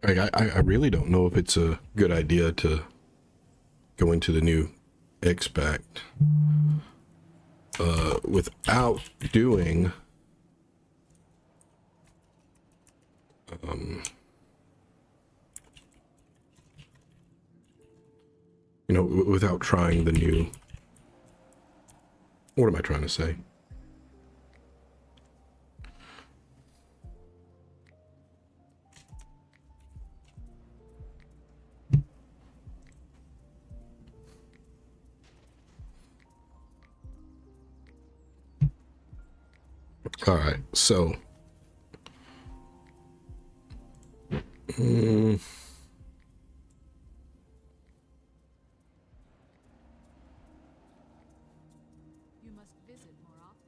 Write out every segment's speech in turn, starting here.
Like, I really don't know if it's a good idea to go into the new Expect without doing you know, without trying the new. What am I trying to say? All right, so mm, You must visit more often.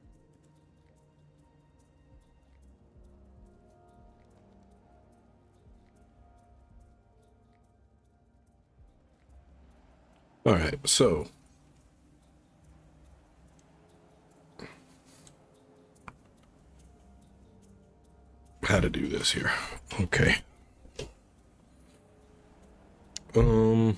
all right, so how to do this here? Okay. Um.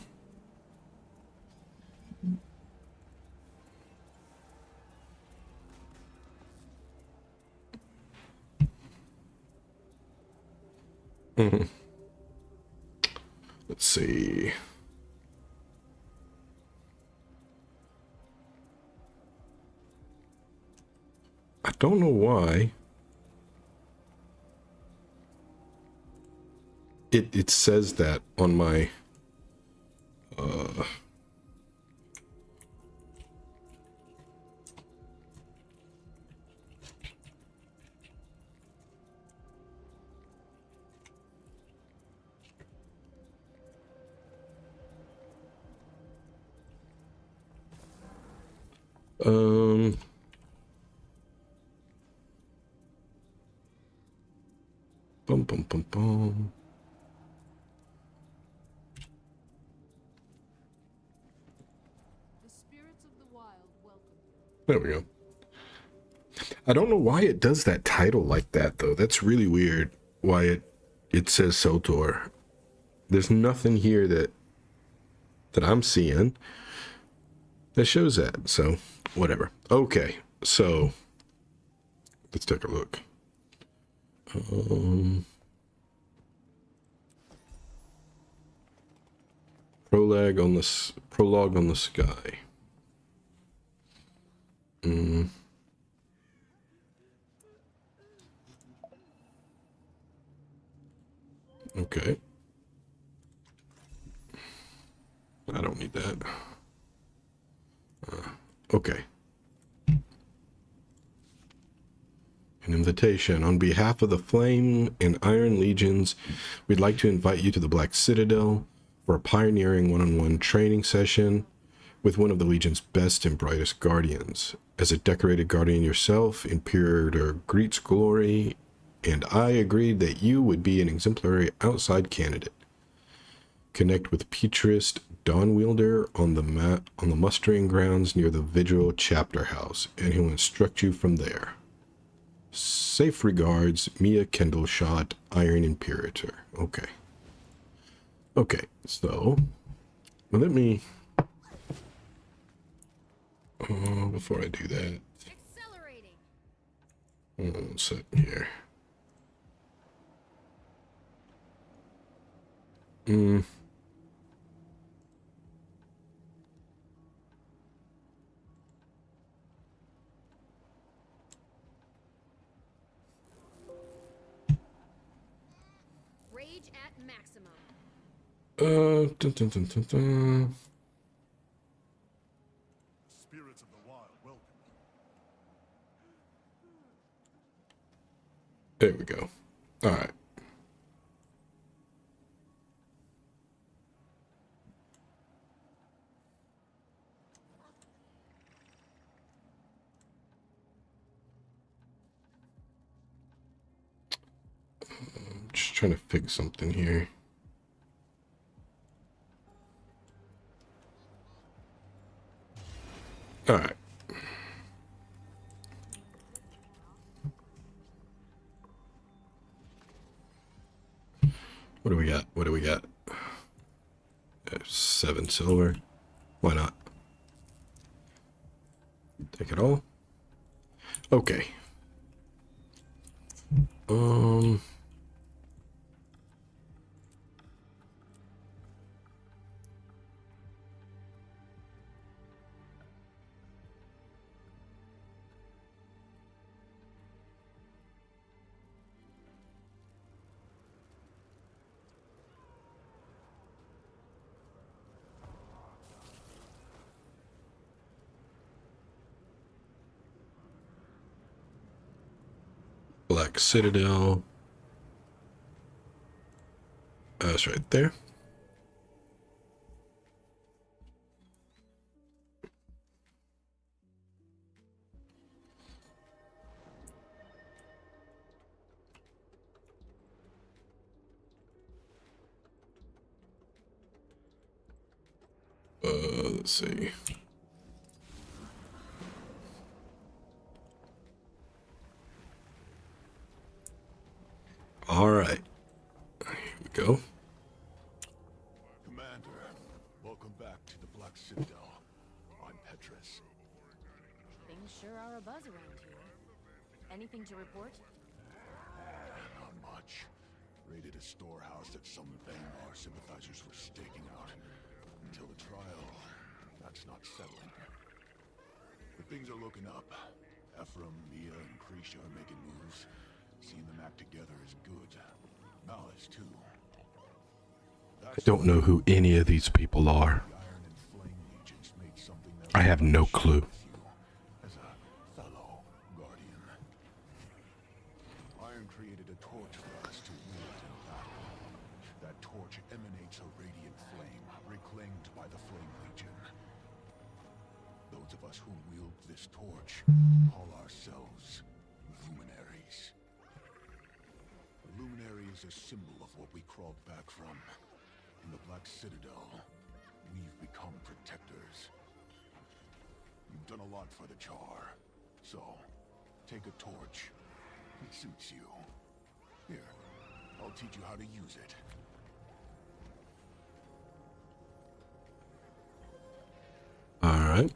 mhm. Let's see. I don't know why it says that on my um bum bum bum bum. The spirits of the wild welcome you. There we go. I don't know why it does that title like that though. That's really weird. Why it says Sotor. There's nothing here that I'm seeing that shows that. So whatever. Okay, so let's take a look. Um, prologue on the sky. Mm, okay. I don't need that. Okay. An invitation. On behalf of the Flame and Iron Legions, we'd like to invite you to the Black Citadel for a pioneering one-on-one training session with one of the Legion's best and brightest guardians. As a decorated guardian yourself, Imperator greets glory, and I agreed that you would be an exemplary outside candidate. Connect with Petrist Dawnwielder on the mustering grounds near the Vigil Chapter House, and he'll instruct you from there. Safe regards, Mia Kendallshot, Iron Imperator. Okay. Okay, so let me. Before I do that, Accelerating. hold on a second here. Mm, Rage at maximum. dun, dun, dun, dun, dun. Spirits of the wild welcome There we go. All right. I'm just trying to fix something here. All right. What do we got? What do we got? 7 silver. Why not? Take it all. Okay. Black Citadel. That's right there. Let's see. All right. Here we go. Commander, welcome back to the Black Citadel. I'm Petrus. Things sure are a buzz around here. Anything to report? Not much. Raided a storehouse that some Bangor sympathizers were staking out. Until the trial, that's not settling. But things are looking up. Ephraim, Mia, and Krisha are making moves. Seeing them act together is good. Malice, too. I don't know who any of these people are. The Iron and Flame Legions made something that I have no clue. as a fellow guardian. Iron created a torch for us to wield in battle. That torch emanates a radiant flame, reclaimed by the Flame Legion. Those of us who wield this torch call ourselves luminaries. A luminary is a symbol of what we crawled back from. In the Black Citadel, we've become protectors. You've done a lot for the Char, so take a torch. It suits you. Here, I'll teach you how to use it. All right.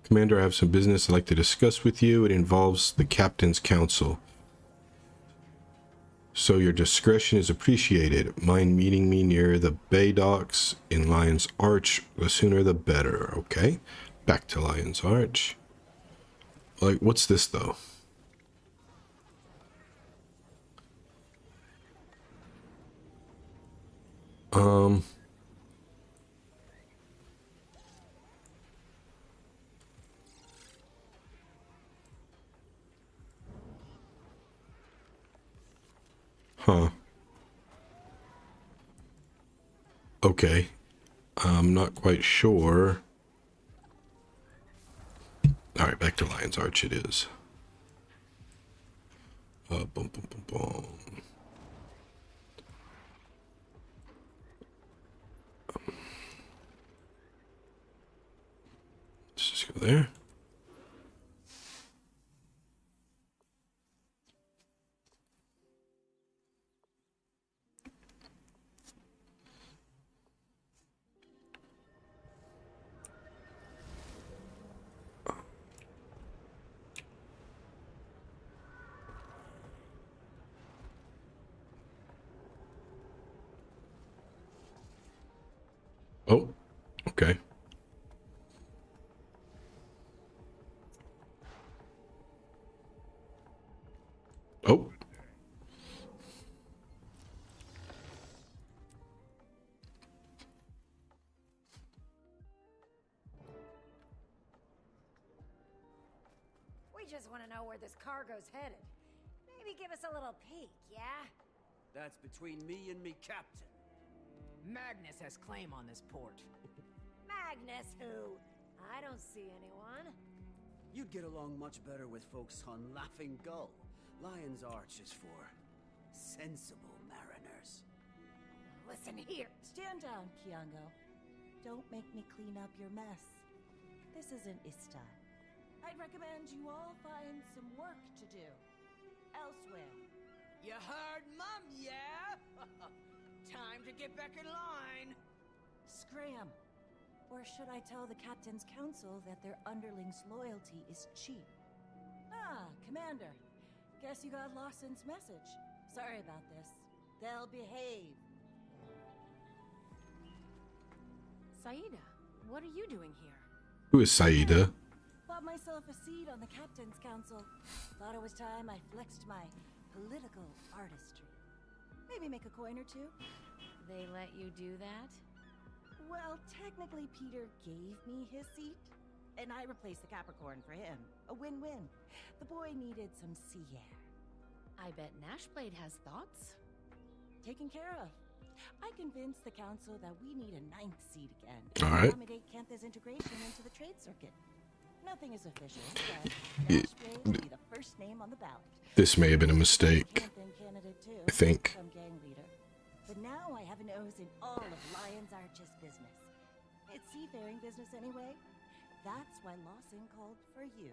Commander, I have some business I'd like to discuss with you. It involves the Captain's Council. So your discretion is appreciated. Mind meeting me near the Bay Docks in Lion's Arch? The sooner the better, okay? Back to Lion's Arch. Like, what's this, though? Huh. Okay. I'm not quite sure. Alright, back to Lion's Arch it is. Boom, boom, boom, boom. Let's just go there. Oh, okay. Oh. We just want to know where this cargo's headed. Maybe give us a little peek, yeah? That's between me and me captain. Magnus has claim on this port. Magnus who? I don't see anyone. You'd get along much better with folks on Laughing Gull. Lion's Arch is for sensible mariners. Listen here. Stand down, Kiango. Don't make me clean up your mess. This isn't Ista. I'd recommend you all find some work to do. Elsewhere. You heard Mum, yeah? Time to get back in line. Scram. Or should I tell the Captain's Council that their underlings' loyalty is cheap? Ah, Commander. Guess you got Lawson's message. Sorry about this. They'll behave. Saida, what are you doing here? Who is Saida? Bought myself a seat on the Captain's Council. Thought it was time I flexed my political artistry. Maybe make a coin or two? They let you do that? Well, technically Peter gave me his seat, and I replaced the Capricorn for him. A win-win. The boy needed some sea air. I bet Nashblade has thoughts. Taken care of. I convinced the council that we need a 9th seat again. All right. Accommodate Kentha's integration into the trade circuit. Nothing is official, but Nashblade will be the first name on the ballot. This may have been a mistake. Kenthan candidate too. I think. Some gang leader. But now I have a nose in all of Lion's Arch's business. It's seafaring business anyway. That's why Lawson called for you.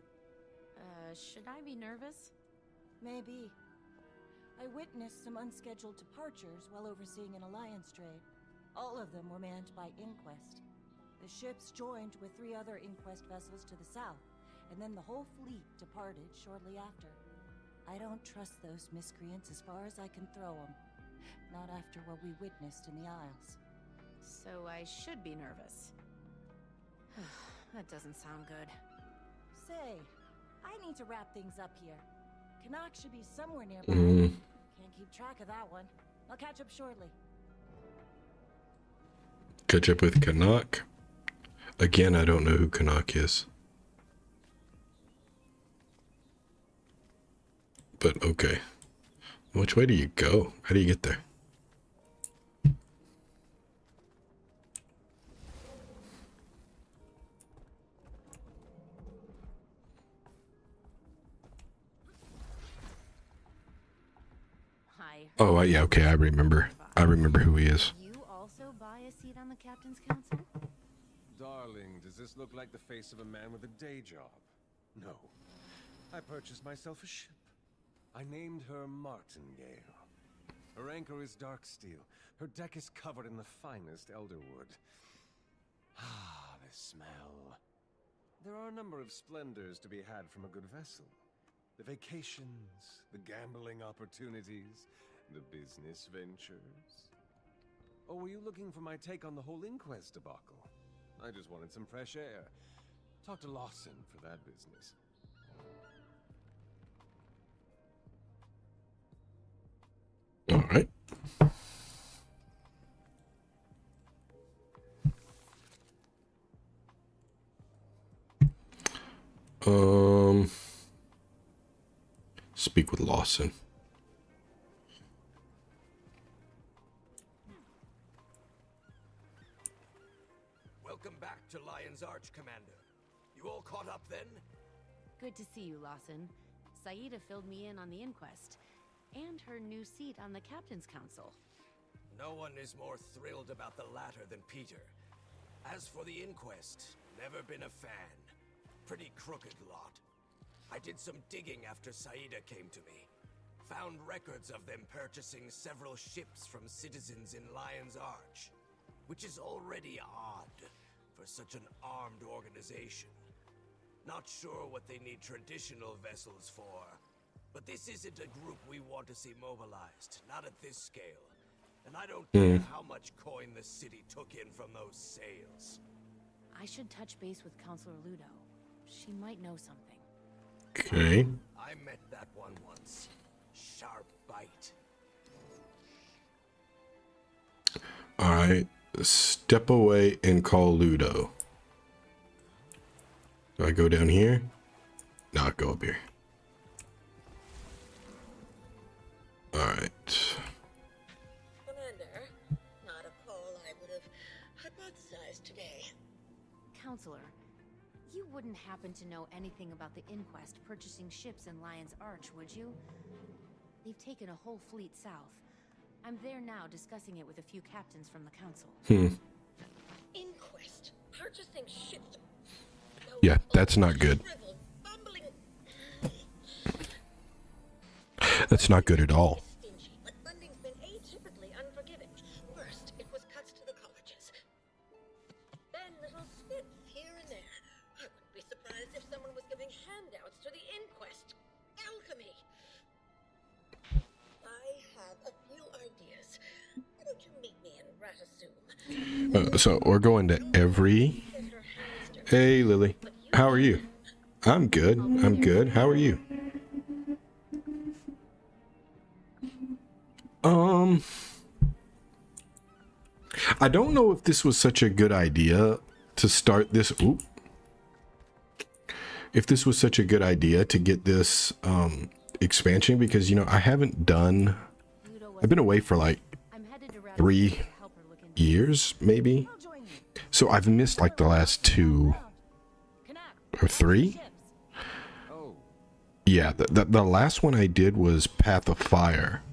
Should I be nervous? Maybe. I witnessed some unscheduled departures while overseeing an alliance trade. All of them were manned by Inquest. The ships joined with 3 other Inquest vessels to the south, and then the whole fleet departed shortly after. I don't trust those miscreants as far as I can throw them. Not after what we witnessed in the Isles. So I should be nervous. That doesn't sound good. Say, I need to wrap things up here. Canuck should be somewhere nearby. Can't keep track of that one. I'll catch up shortly. Catch up with Canuck. Again, I don't know who Canuck is. But okay. Which way do you go? How do you get there? Oh, yeah, okay, I remember. I remember who he is. You also buy a seat on the Captain's Council? Darling, does this look like the face of a man with a day job? No. I purchased myself a ship. I named her Martingale. Her anchor is dark steel. Her deck is covered in the finest elderwood. Ah, the smell. There are a number of splendors to be had from a good vessel. The vacations, the gambling opportunities, the business ventures. Or were you looking for my take on the whole Inquest debacle? I just wanted some fresh air. Talk to Lawson for that business. All right. Speak with Lawson. Welcome back to Lion's Arch, Commander. You all caught up then? Good to see you, Lawson. Saida filled me in on the Inquest, and her new seat on the Captain's Council. No one is more thrilled about the latter than Peter. As for the Inquest, never been a fan. Pretty crooked lot. I did some digging after Saida came to me. Found records of them purchasing several ships from citizens in Lion's Arch, which is already odd for such an armed organization. Not sure what they need traditional vessels for, but this isn't a group we want to see mobilized, not at this scale. And I don't care how much coin the city took in from those sales. I should touch base with Counselor Ludo. She might know something. Okay. I met that one once. Sharp bite. All right. Step away and call Ludo. Do I go down here? No, I'll go up here. All right. Commander, not a call I would have hypothesized today. Counselor, you wouldn't happen to know anything about the Inquest purchasing ships in Lion's Arch, would you? They've taken a whole fleet south. I'm there now discussing it with a few captains from the council. Inquest purchasing ships. Yeah, that's not good. That's not good at all. Ratasum. So we're going to every... Hey, Lily. How are you? I'm good. I'm good. How are you? I don't know if this was such a good idea to start this. Oop. If this was such a good idea to get this expansion, because, you know, I haven't done... I've been away for like 3 years, maybe. So I've missed like the last 2 or 3. Yeah, the last one I did was Path of Fire.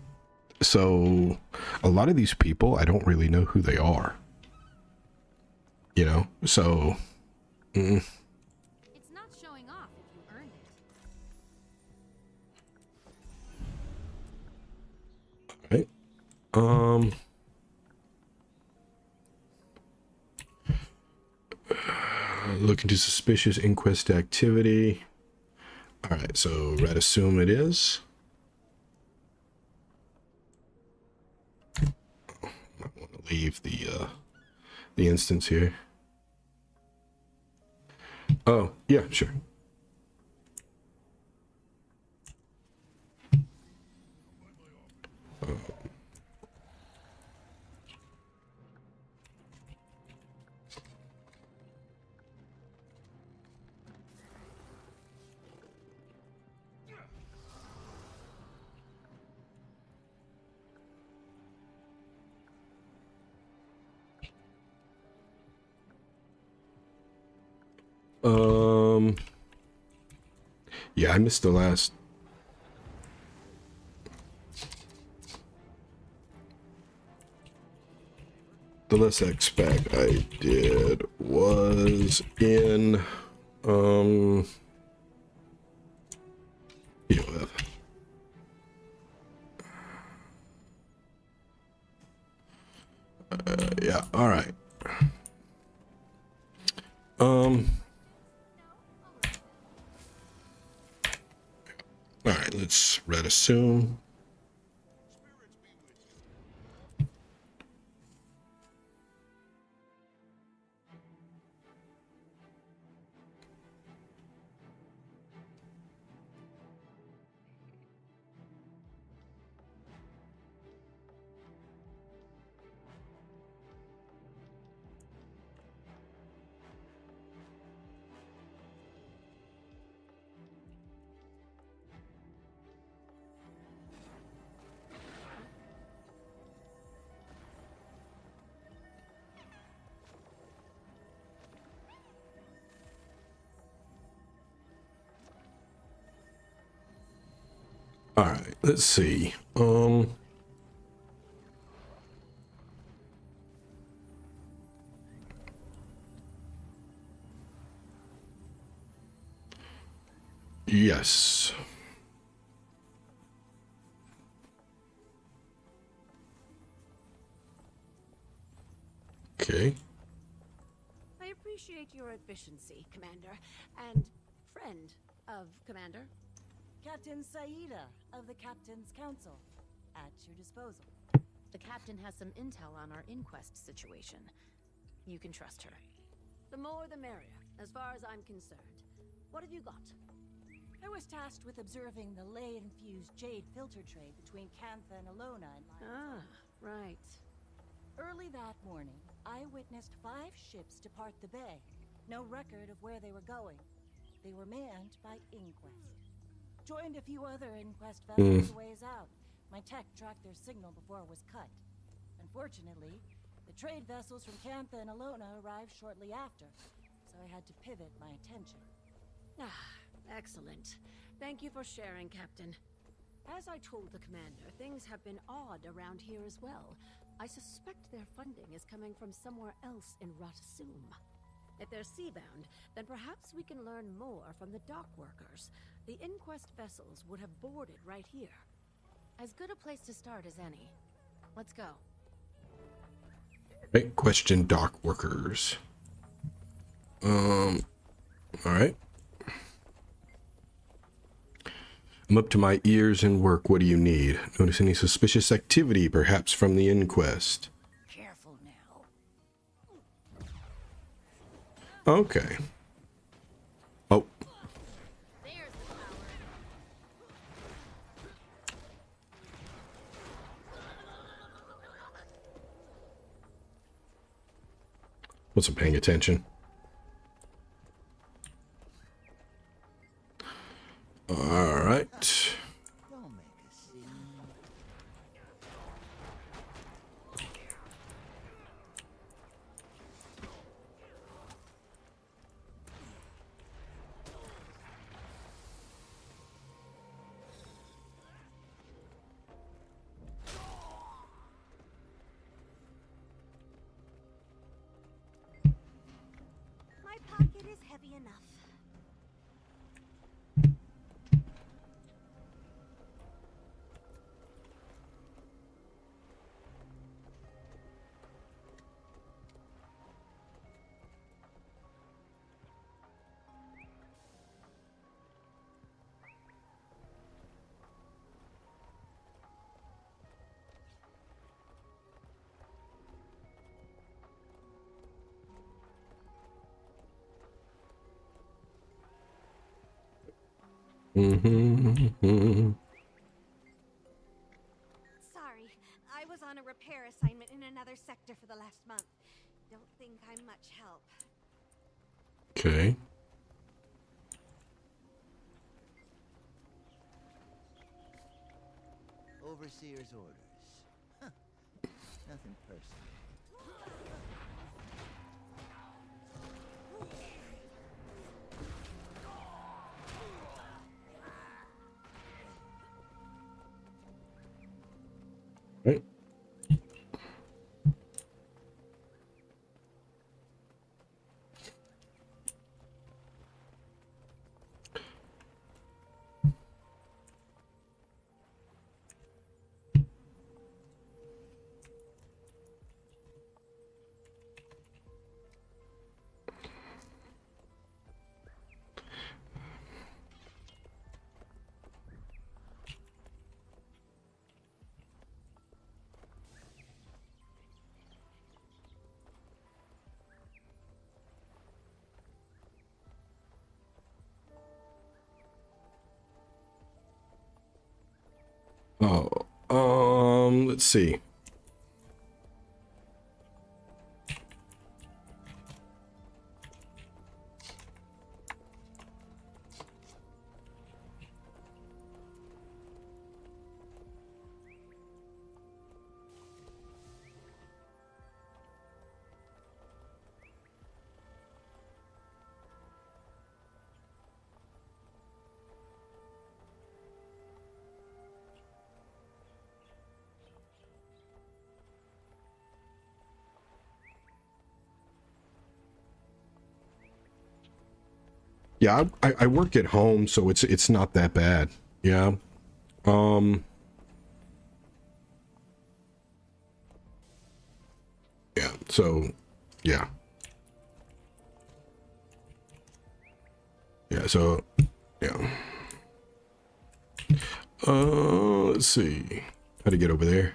So a lot of these people, I don't really know who they are. You know, so... It's not showing off if you earned it. Alright. Look into suspicious inquest activity. Alright, so Ratasum it is. Might want to leave the instance here. Oh, yeah, sure. Yeah, I missed the last. The last expect I did was in POF. Yeah, all right. All right, let's assume. All right, let's see. Yes. Okay. I appreciate your efficiency, Commander, and friend of Commander. Captain Saida of the Captain's Council. At your disposal. The captain has some intel on our inquest situation. You can trust her. The more the merrier, as far as I'm concerned. What have you got? I was tasked with observing the ley-infused jade filter trade between Cantha and Alona and Ah, right. Early that morning, I witnessed 5 ships depart the bay. No record of where they were going. They were manned by Inquest. Joined a few other Inquest vessels a ways out. My tech tracked their signal before it was cut. Unfortunately, the trade vessels from Cantha and Alona arrived shortly after, so I had to pivot my attention. Ah, excellent. Thank you for sharing, Captain. As I told the Commander, things have been odd around here as well. I suspect their funding is coming from somewhere else in Ratasum. If they're seabound, then perhaps we can learn more from the dock workers. The Inquest vessels would have boarded right here. As good a place to start as any. Let's go. Right, question dock workers. All right. I'm up to my ears in work. What do you need? Notice any suspicious activity, perhaps from the inquest? Careful now. Okay. Oh. There's the power. Wasn't paying attention. All right. Don't make a scene. My pocket is heavy enough. Sorry, I was on a repair assignment in another sector for the last month. Don't think I'm much help. Okay. Overseer's orders. Huh. Nothing personal. Right. Oh, let's see. Yeah, I work at home, so it's not that bad. Yeah. Yeah, so yeah. Yeah, so yeah. Let's see. How to get over there?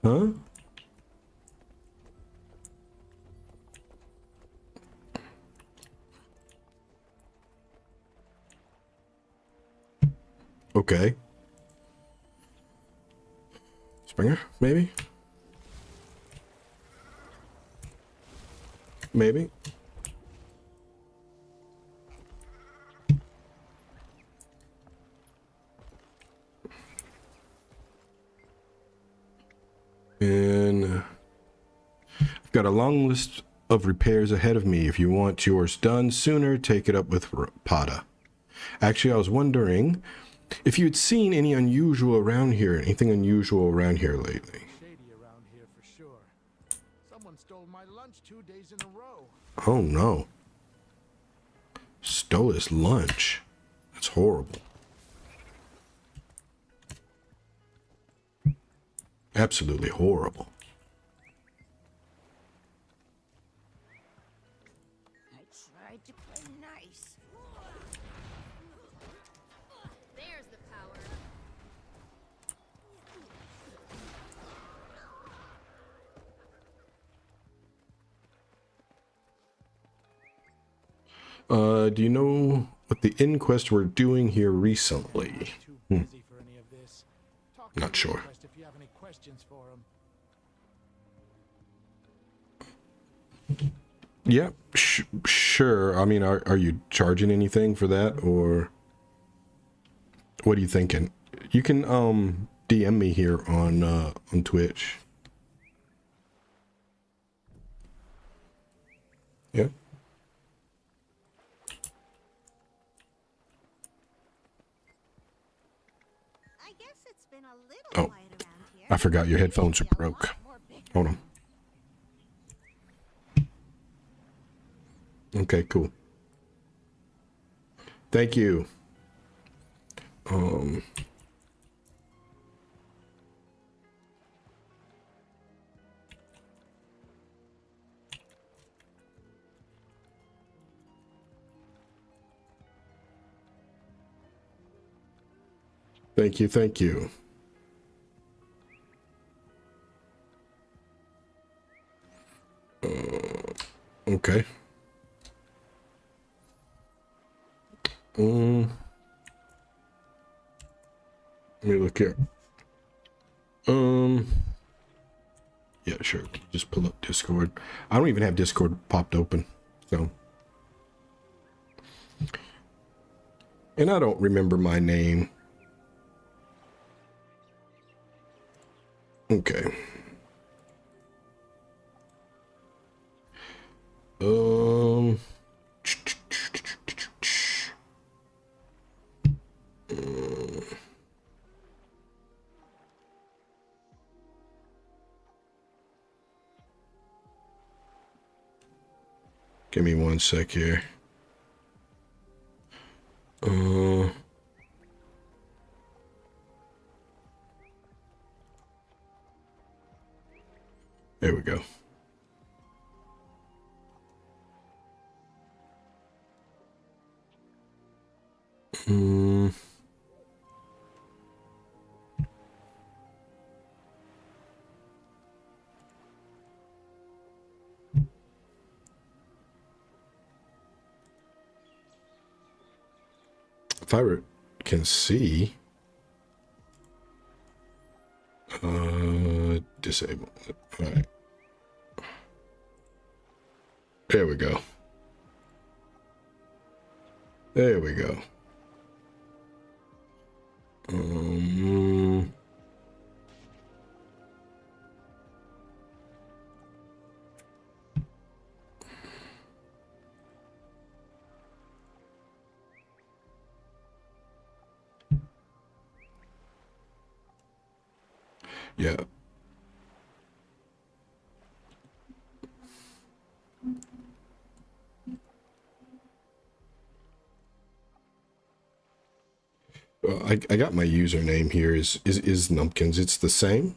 Huh? Okay. Springer, maybe? Maybe. And I've got a long list of repairs ahead of me. If you want yours done sooner, take it up with Pada. Actually, I was wondering if you'd seen any unusual around here, anything unusual around here lately. Shady around here for sure. Someone stole my lunch 2 days in a row. Oh no. Stole his lunch. That's horrible. Absolutely horrible. I tried to play nice. There's the power. Do you know what the inquest we're doing here recently? Too busy for any of this. Talk to Not the sure. inquest if you have any questions for him. Yeah, sure. I mean, are you charging anything for that, or what are you thinking? You can DM me here on Twitch. Yeah. I guess it's been a little Oh, quiet around here. I forgot your headphones are Maybe a broke. lot more bigger. Hold on. Okay, cool. Thank you. Thank you, thank you. Okay. Let me look here. Yeah, sure. Just pull up Discord. I don't even have Discord popped open, so. And I don't remember my name. Okay. Give me one sec here. There we go. If I can see, disable. All right. There we go. There we go. Yeah. I got my username here is Numpkins. It's the same.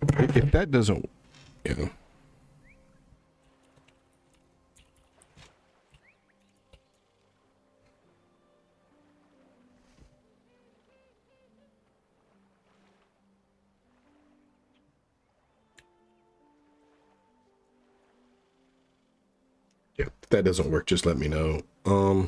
If that doesn't, yeah. Yeah, if that doesn't work, just let me know. Oh.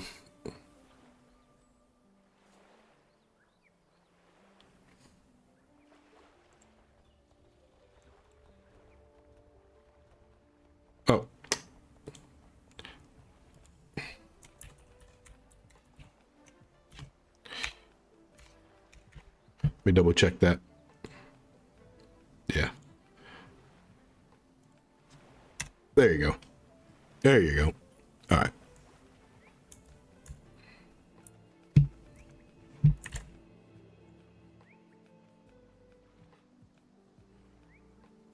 Let me double check that. Yeah. There you go. There you go. All right.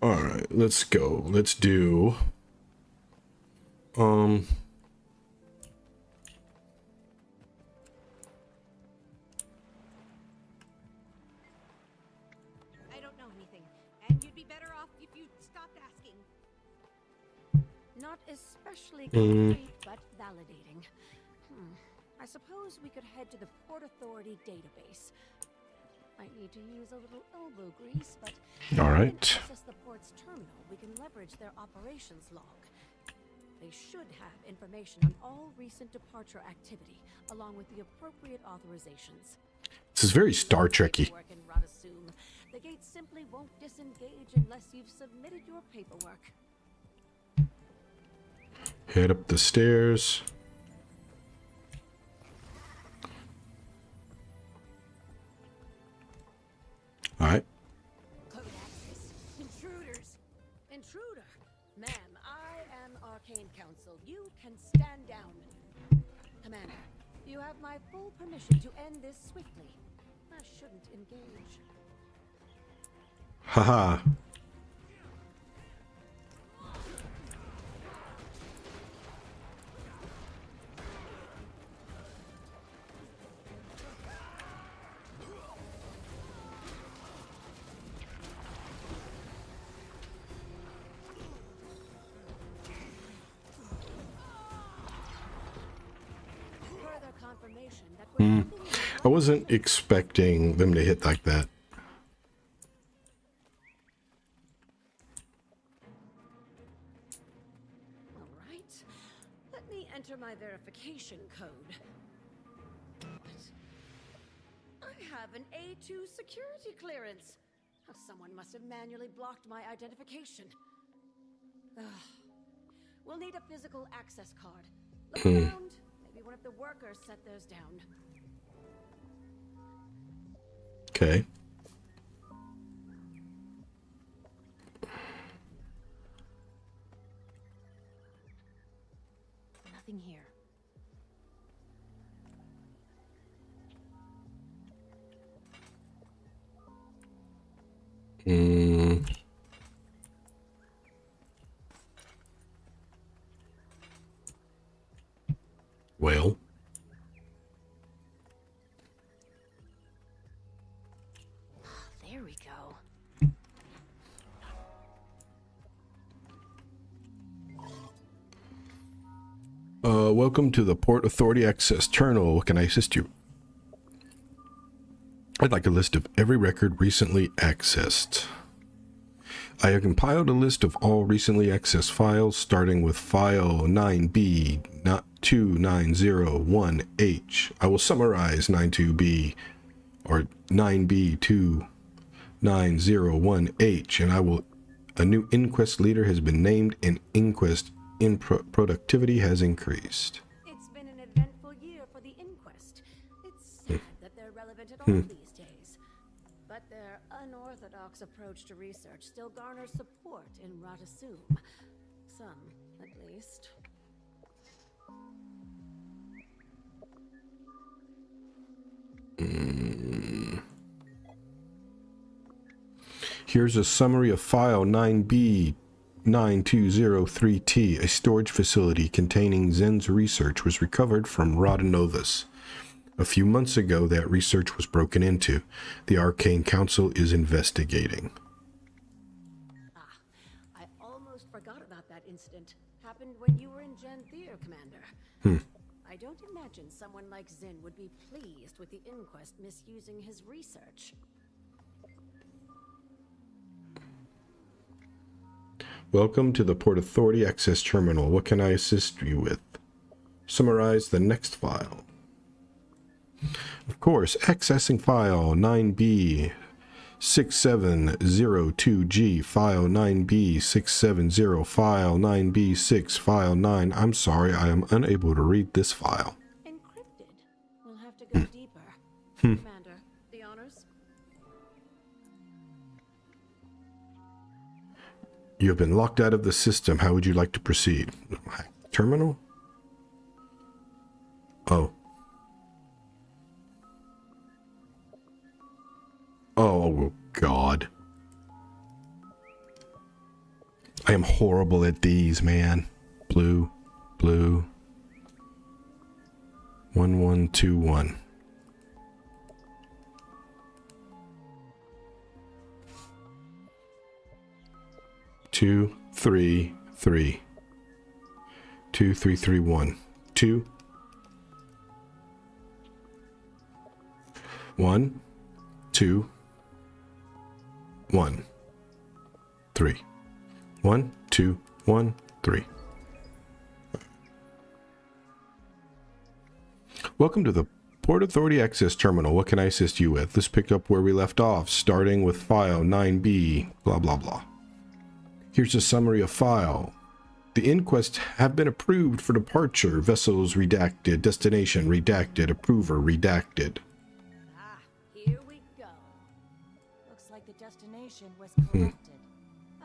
All right, let's go. Let's do I don't know anything, and you'd be better off if you stopped asking. Not especially concrete, but validating. I suppose we could head to the Port Authority database. I need to use a little elbow grease, but All right. if we can access the port's terminal, we can leverage their operations log. They should have information on all recent departure activity, along with the appropriate authorizations. This is very Star Trek-y. Work in Radasum. The gate simply won't disengage unless you've submitted your paperwork. Head up the stairs. All right. Code access. Intruders. Intruder. Ma'am, I am Arcane Council. You can stand down. Commander, you have my full permission to end this swiftly. I shouldn't engage. Haha. Further confirmation that we're I wasn't expecting them to hit like that. all right. Let me enter my verification code. I have an A2 security clearance. Oh, someone must have manually blocked my identification. Ugh. We'll need a physical access card. Look around. Maybe one of the workers set theirs down. Okay. Nothing here. Well. There we go. Welcome to the Port Authority Access Terminal. What can I assist you? I'd like a list of every record recently accessed. I have compiled a list of all recently accessed files, starting with file 9B2901H. I will summarize 92B or 9B2901H, and a new inquest leader has been named, and inquest productivity has increased. It's been an eventful year for the inquest. It's sad that they're relevant at all these days. But their unorthodox approach to research still garners support in Radasum. Some, at least. Here's a summary of file 9B9203T. A storage facility containing Zen's research was recovered from Rodanovus. A few months ago, that research was broken into. The Arcane Council is investigating. I almost forgot about that incident. Happened when you were in Gen Theer, Commander. I don't imagine someone like Zen would be pleased with the inquest misusing his research. Welcome to the Port Authority Access Terminal. What can I assist you with? Summarize the next file. Of course, accessing file 9B6702G, file 9B670, file 9B6, file 9. I'm sorry, I am unable to read this file. Encrypted. We'll have to go deeper. Commander, the honors? You have been locked out of the system. How would you like to proceed? Terminal? Oh. Oh, God. I am horrible at these, man. Blue. 1121. Two, three, 2331. 2 1 2, 1, 3. 1, 2, 1, 3. Welcome to the Port Authority Access Terminal. What can I assist you with? Let's pick up where we left off, starting with file 9B, blah, blah, blah. Here's a summary of file. The inquests have been approved for departure. Vessels redacted. Destination redacted. Approver redacted. Ah, here we go. Looks like the destination was corrupted.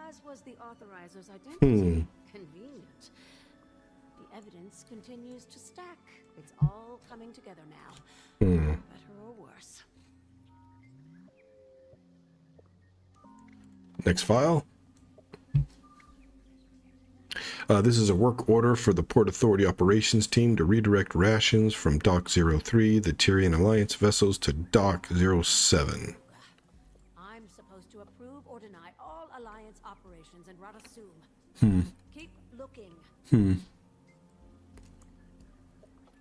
As was the authoriser's identity. Hmm. Convenient. The evidence continues to stack. It's all coming together now. Better or worse. Next file. This is a work order for the Port Authority operations team to redirect rations from Dock 03, the Tyrian Alliance vessels, to Dock 07. I'm supposed to approve or deny all Alliance operations in Radasum. Keep looking.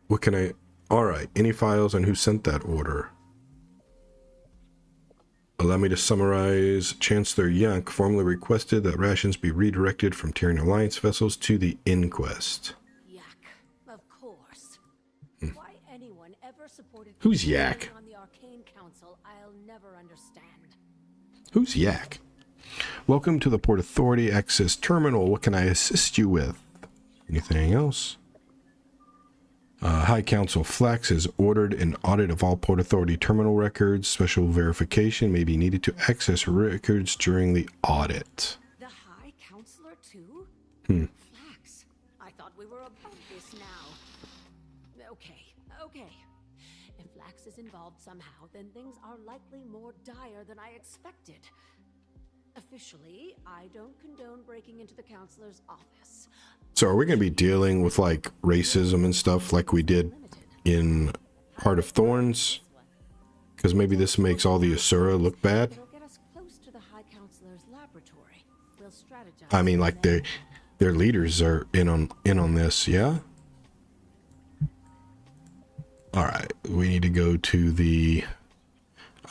What can I... Alright, any files on who sent that order? Allow me to summarize. Chancellor Yank formally requested that rations be redirected from Tyrian Alliance vessels to the Inquest. Yak, of course. Why anyone ever supported Who's Yak? on the Arcane Council, I'll never understand. Who's Yak? Welcome to the Port Authority Access Terminal. What can I assist you with? Anything else? High Council Flax has ordered an audit of all Port Authority terminal records. Special verification may be needed to access records during the audit. The High Counselor too? Flax, I thought we were above this now. Okay. If Flax is involved somehow, then things are likely more dire than I expected. Officially, I don't condone breaking into the counselor's office. So are we going to be dealing with like racism and stuff like we did in Heart of Thorns? Because maybe this makes all the Asura look bad. It'll get us close to the High Counselor's laboratory. We'll strategize. I mean, like their leaders are in on this, yeah? All right, we need to go to the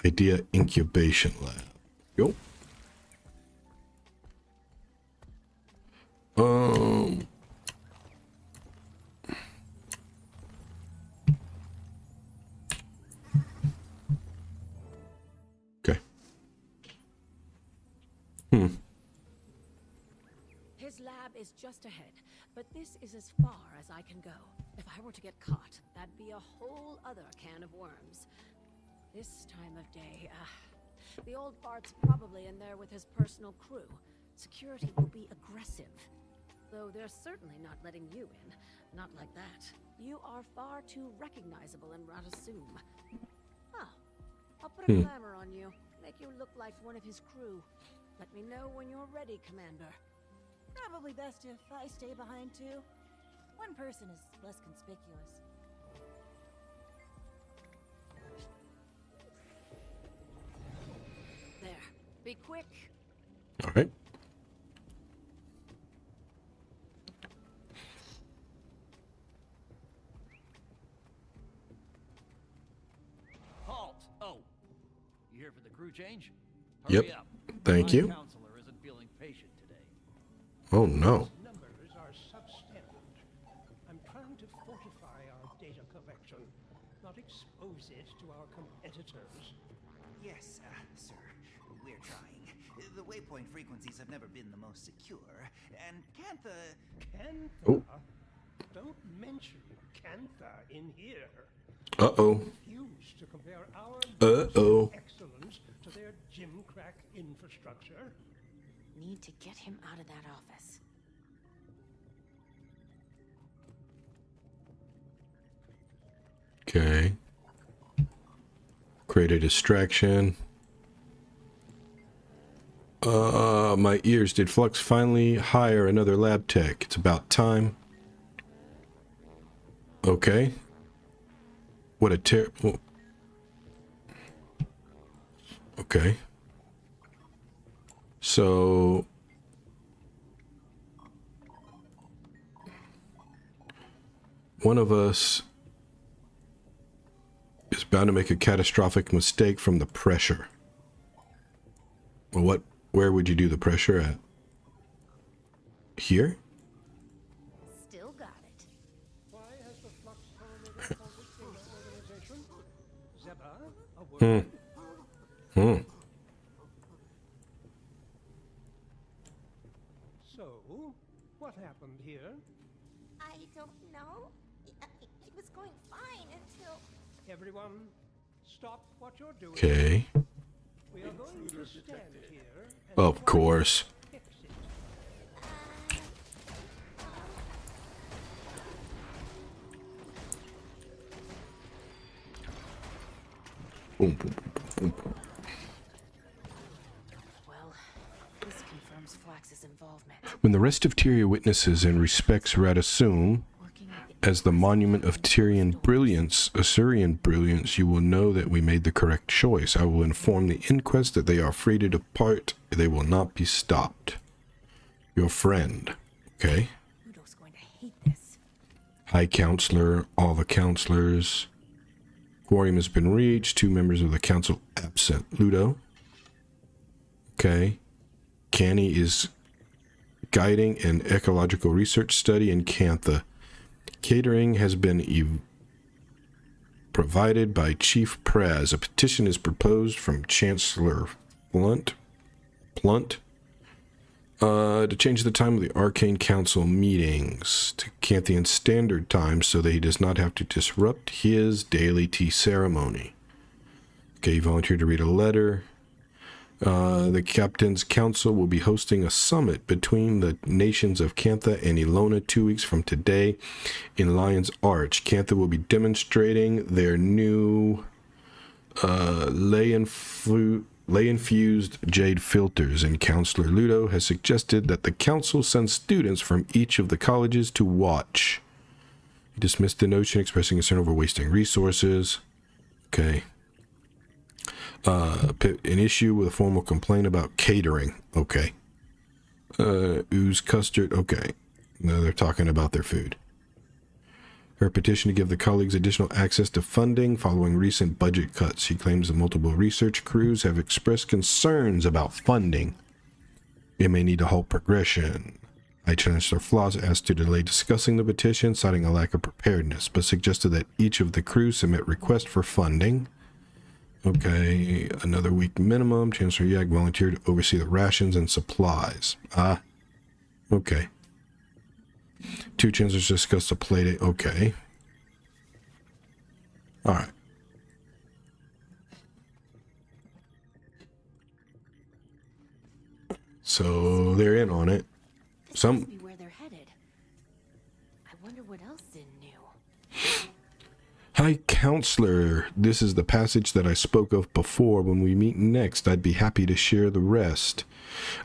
Idea Incubation Lab. Go. Okay. His lab is just ahead, but this is as far as I can go. If I were to get caught, that'd be a whole other can of worms. This time of day, the old fart's probably in there with his personal crew. Security will be aggressive. Though they're certainly not letting you in. Not like that. You are far too recognizable in Radasum. Oh, I'll put a glamour on you. Make you look like one of his crew. Let me know when you're ready, Commander. Probably best if I stay behind too. One person is less conspicuous. There. Be quick. All right. Halt! Oh, you here for the crew change? Yep. Hurry up. Thank you. My counselor isn't feeling patient today. Oh no. Numbers are substandard. I'm trying to fortify our data collection, not expose it to our competitors. Yes, sir. We're trying. The waypoint frequencies have never been the most secure, and Cantha... Cantha? Oh. Don't mention Cantha in here. Uh-oh. Refuse to compare our excellence to their gimcrack infrastructure. Need to get him out of that office. Okay. Create a distraction. My ears. Did Flux finally hire another lab tech? It's about time. Okay. What a terrible... Okay. So... one of us is Bound to make a catastrophic mistake from the pressure. Well, where would you do the pressure at? Here? Still got it. Why has the flux correlated conflict data organization? Zeba, a word. So, what happened here? I don't know. It was going fine until... Everyone, stop what you're doing. Okay. We are going to stand here and Of course. fix it. Boom, boom, boom, boom. Well, this confirms Flax's involvement. When the rest of Tyria witnesses and respects Radasum as the monument of Tyrian brilliance, Assyrian brilliance, you will know that we made the correct choice. I will inform the inquest that they are free to depart. They will not be stopped. Your friend. Okay. Ludo's going to hate this. High Counselor, all the counselors. Quorum has been reached. 2 members of the council absent. Ludo. Okay. Canny is guiding an ecological research study in Cantha. Catering has been provided by Chief Praz. A petition is proposed from Chancellor Plunt to change the time of the Arcane Council meetings to Canthian Standard Time so that he does not have to disrupt his daily tea ceremony. Okay, you volunteered to read a letter. The Captain's Council will be hosting a summit between the nations of Cantha and Ilona 2 weeks from today in Lion's Arch. Cantha will be demonstrating their new ley-infused jade filters, and Counselor Ludo has suggested that the council send students from each of the colleges to watch. He dismissed the notion, expressing concern over wasting resources. Okay. An issue with a formal complaint about catering. Okay. Ooze custard. Okay. Now they're talking about their food. Her petition to give the colleagues additional access to funding following recent budget cuts. She claims that multiple research crews have expressed concerns about funding. It may need to halt progression. High Chancellor Flaws asked to delay discussing the petition, citing a lack of preparedness, but suggested that each of the crews submit requests for funding. Okay, another week minimum. Chancellor Yag volunteered to oversee the rations and supplies. Okay. 2 chancellors discussed a play date. Okay. Alright. So they're in on it. Must be where they're headed. I wonder what else Zin knew. Hi, Counselor. This is the passage that I spoke of before. When we meet next, I'd be happy to share the rest.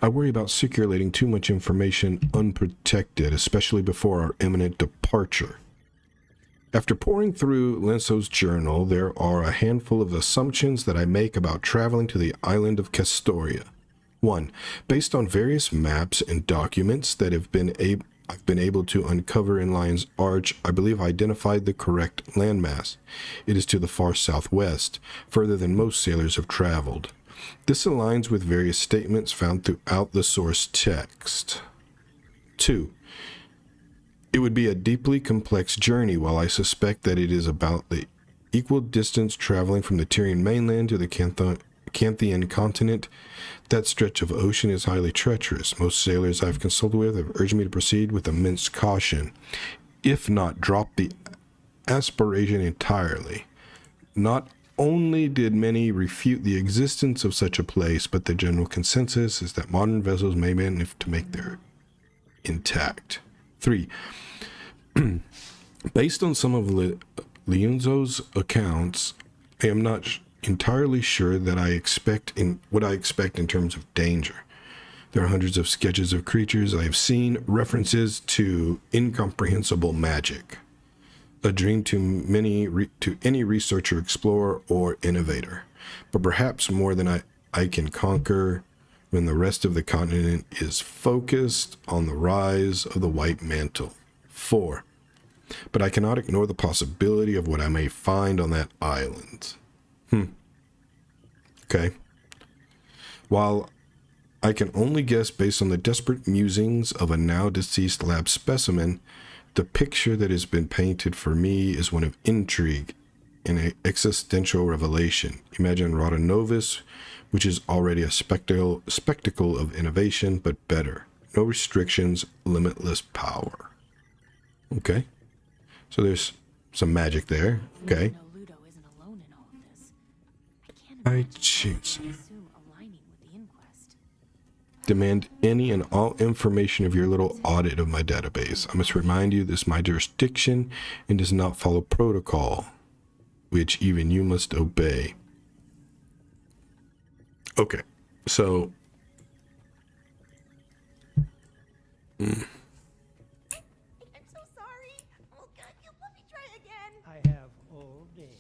I worry about circulating too much information unprotected, especially before our imminent departure. After poring through Lenso's journal, there are a handful of assumptions that I make about traveling to the island of Castoria. 1. Based on various maps and documents that I've been able to uncover in Lion's Arch, I believe I identified the correct landmass. It is to the far southwest, further than most sailors have traveled. This aligns with various statements found throughout the source text. 2. It would be a deeply complex journey, while I suspect that it is about the equal distance traveling from the Tyrian mainland to the Canthian continent. That stretch of ocean is highly treacherous. Most sailors I've consulted with have urged me to proceed with immense caution, if not drop the aspiration entirely. Not only did many refute the existence of such a place, but the general consensus is that modern vessels may manage to make their intact. 3. Based on some of Leonzo's accounts, I am not entirely sure that what I expect in terms of danger. There are hundreds of sketches of creatures I have seen, references to incomprehensible magic. A dream to any researcher, explorer, or innovator, but perhaps more than I can conquer when the rest of the continent is focused on the rise of the White Mantle. 4. but I cannot ignore the possibility of what I may find on that island. Okay. While I can only guess based on the desperate musings of a now deceased lab specimen, the picture that has been painted for me is one of intrigue and an existential revelation. Imagine Rata Novus, which is already a spectacle of innovation, but better. No restrictions, limitless power. Okay. So there's some magic there. Okay. No, Ludo isn't alone in all of this. I choose. Assume aligning with the inquest. Demand any and all information of your little audit of my database. I must remind you this is my jurisdiction and does not follow protocol, which even you must obey. Okay, so I'm so sorry. Oh God, you let me try again. I have all day.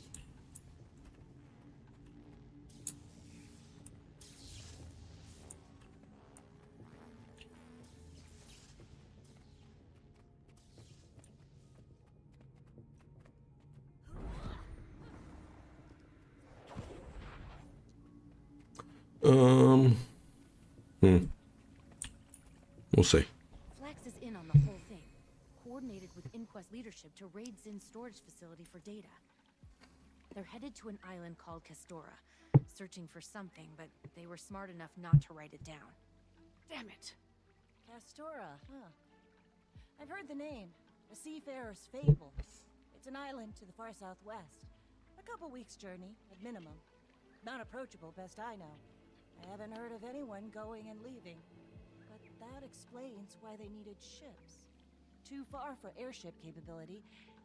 we'll see. Flax is in on the whole thing. Coordinated with Inquest leadership to raid Zin's storage facility for data. They're headed to an island called Castora, searching for something, but they were smart enough not to write it down. Damn it. Castora, huh? I've heard the name. A seafarer's fable. It's an island to the far southwest. A couple weeks' journey, at minimum. Not approachable, best I know. I haven't heard of anyone going and leaving. But that explains why they needed ships. Too far for airship capability,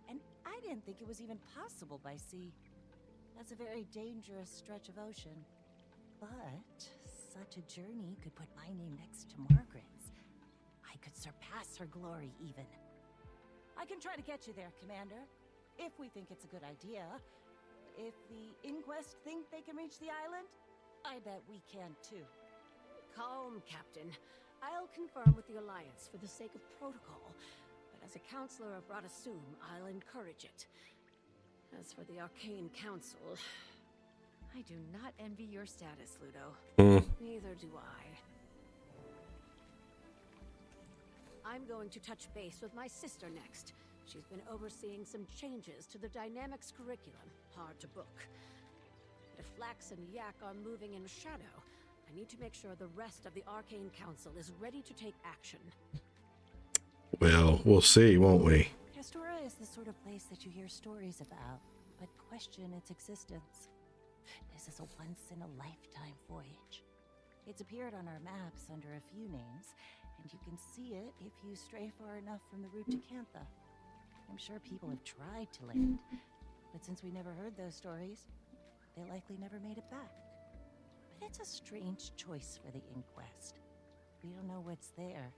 and I didn't think it was even possible by sea. That's a very dangerous stretch of ocean. But such a journey could put my name next to Margaret's. I could surpass her glory, even. I can try to get you there, Commander, if we think it's a good idea. If the Inquest think they can reach the island, I bet we can too. Calm, Captain. I'll confirm with the Alliance for the sake of protocol, but as a counselor of Radasum, I'll encourage it. As for the Arcane Council... I do not envy your status, Ludo. Neither do I. I'm going to touch base with my sister next. She's been overseeing some changes to the Dynamics curriculum. Hard to book. If Flax and Yak are moving in shadow, I need to make sure the rest of the Arcane Council is ready to take action. Well, we'll see, won't we? Castora is the sort of place that you hear stories about, but question its existence. This is a once-in-a-lifetime voyage. It's appeared on our maps under a few names, and you can see it if you stray far enough from the route to Cantha. I'm sure people have tried to land, but since we never heard those stories, they likely never made it back. But it's a strange choice for the Inquest. We don't know what's there,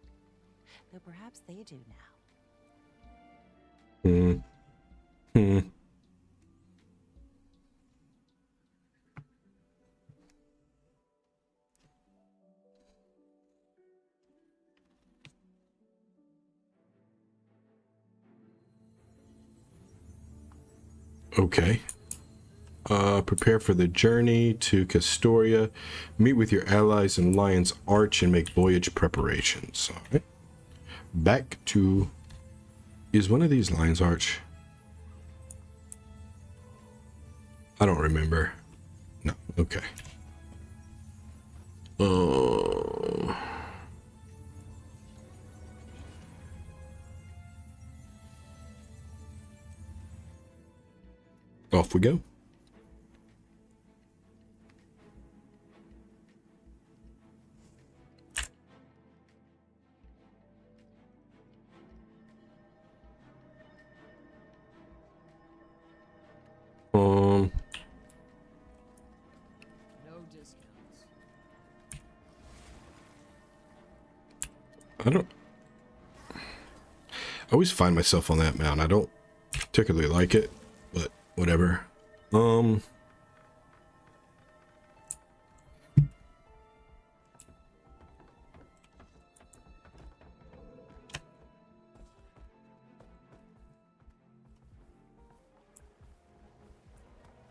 though perhaps they do now. Okay. Prepare for the journey to Castoria. Meet with your allies in Lion's Arch and make voyage preparations. All right. Back to... Is one of these Lion's Arch? I don't remember. No. Okay. Off we go. No discounts. I don't... I always find myself on that mount. I don't particularly like it, but whatever.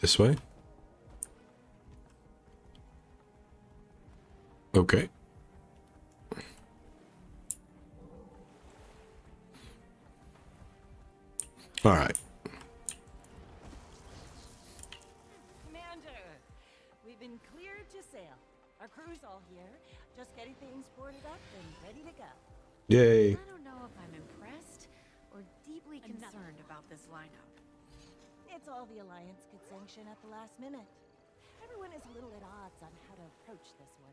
This way? Okay. All right. Commander, we've been cleared to sail. Our crew's all here, just getting things boarded up and ready to go. Yay. I don't know if I'm impressed or deeply concerned about this lineup. It's all the Alliance could sanction at the last minute. Everyone is a little at odds on how to approach this one.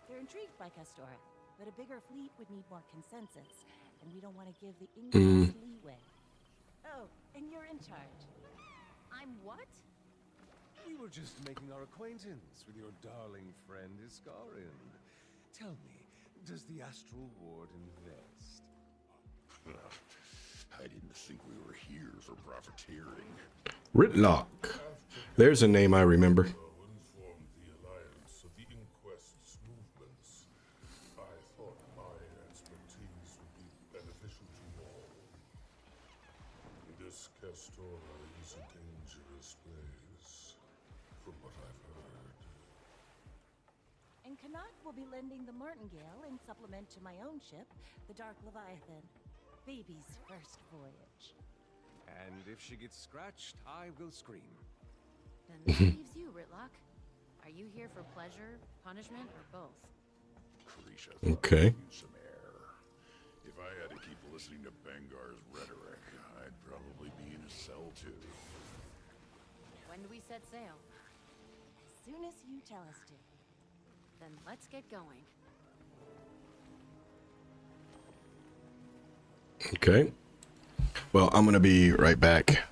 They're intrigued by Castora, but a bigger fleet would need more consensus, and we don't want to give the Inquest leeway. Oh, and you're in charge. I'm what? We were just making our acquaintance with your darling friend Iskarian. Tell me, does the Astral Ward invest? I didn't think we were here for profiteering. Ritlock. There's a name I remember. Informed the Alliance of the Inquest's movements. I thought my expertise would be beneficial to all. This Castora is a dangerous place, from what I've heard. And Connaught will be lending the Martingale in supplement to my own ship, the Dark Leviathan. Baby's first voyage. And if she gets scratched, I will scream. Then that leaves you, Ritlock. Are you here for pleasure, punishment, or both? Krisha Okay. some air. If I had to keep listening to Bengar's rhetoric, I'd probably be in a cell too. When do we set sail? As soon as you tell us to. Then let's get going. Okay. Well, I'm going to be right back.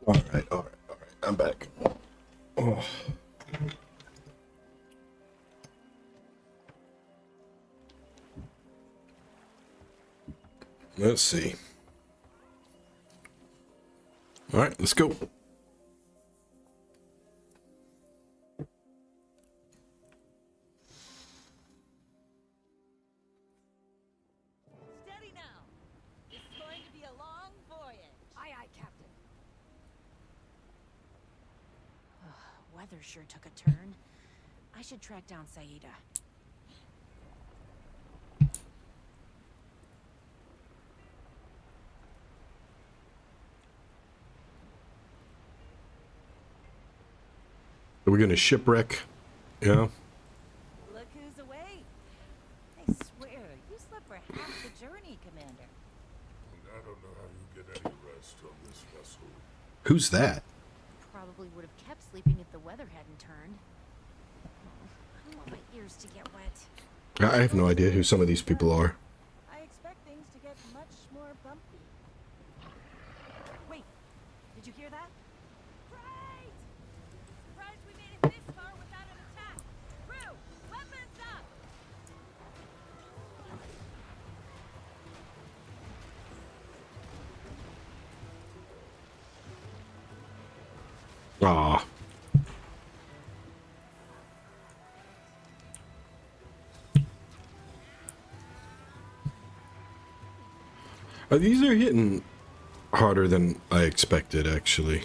All right. I'm back. Oh. Let's see. All right, let's go. Steady now. This is going to be a long voyage. Aye, aye, Captain. Weather sure took a turn. I should track down Saida. Are we going to shipwreck? Yeah. Look who's away. I swear, you slept for half the journey, Commander. I don't know how you get any rest on this vessel. Who's that? Probably would have kept sleeping if the weather hadn't turned. I don't want my ears to get wet. I have no idea who some of these people are. I expect things to get much more bumpy. Wait, did you hear that? Right! Surprised we made it this Aw. These are hitting harder than I expected, actually.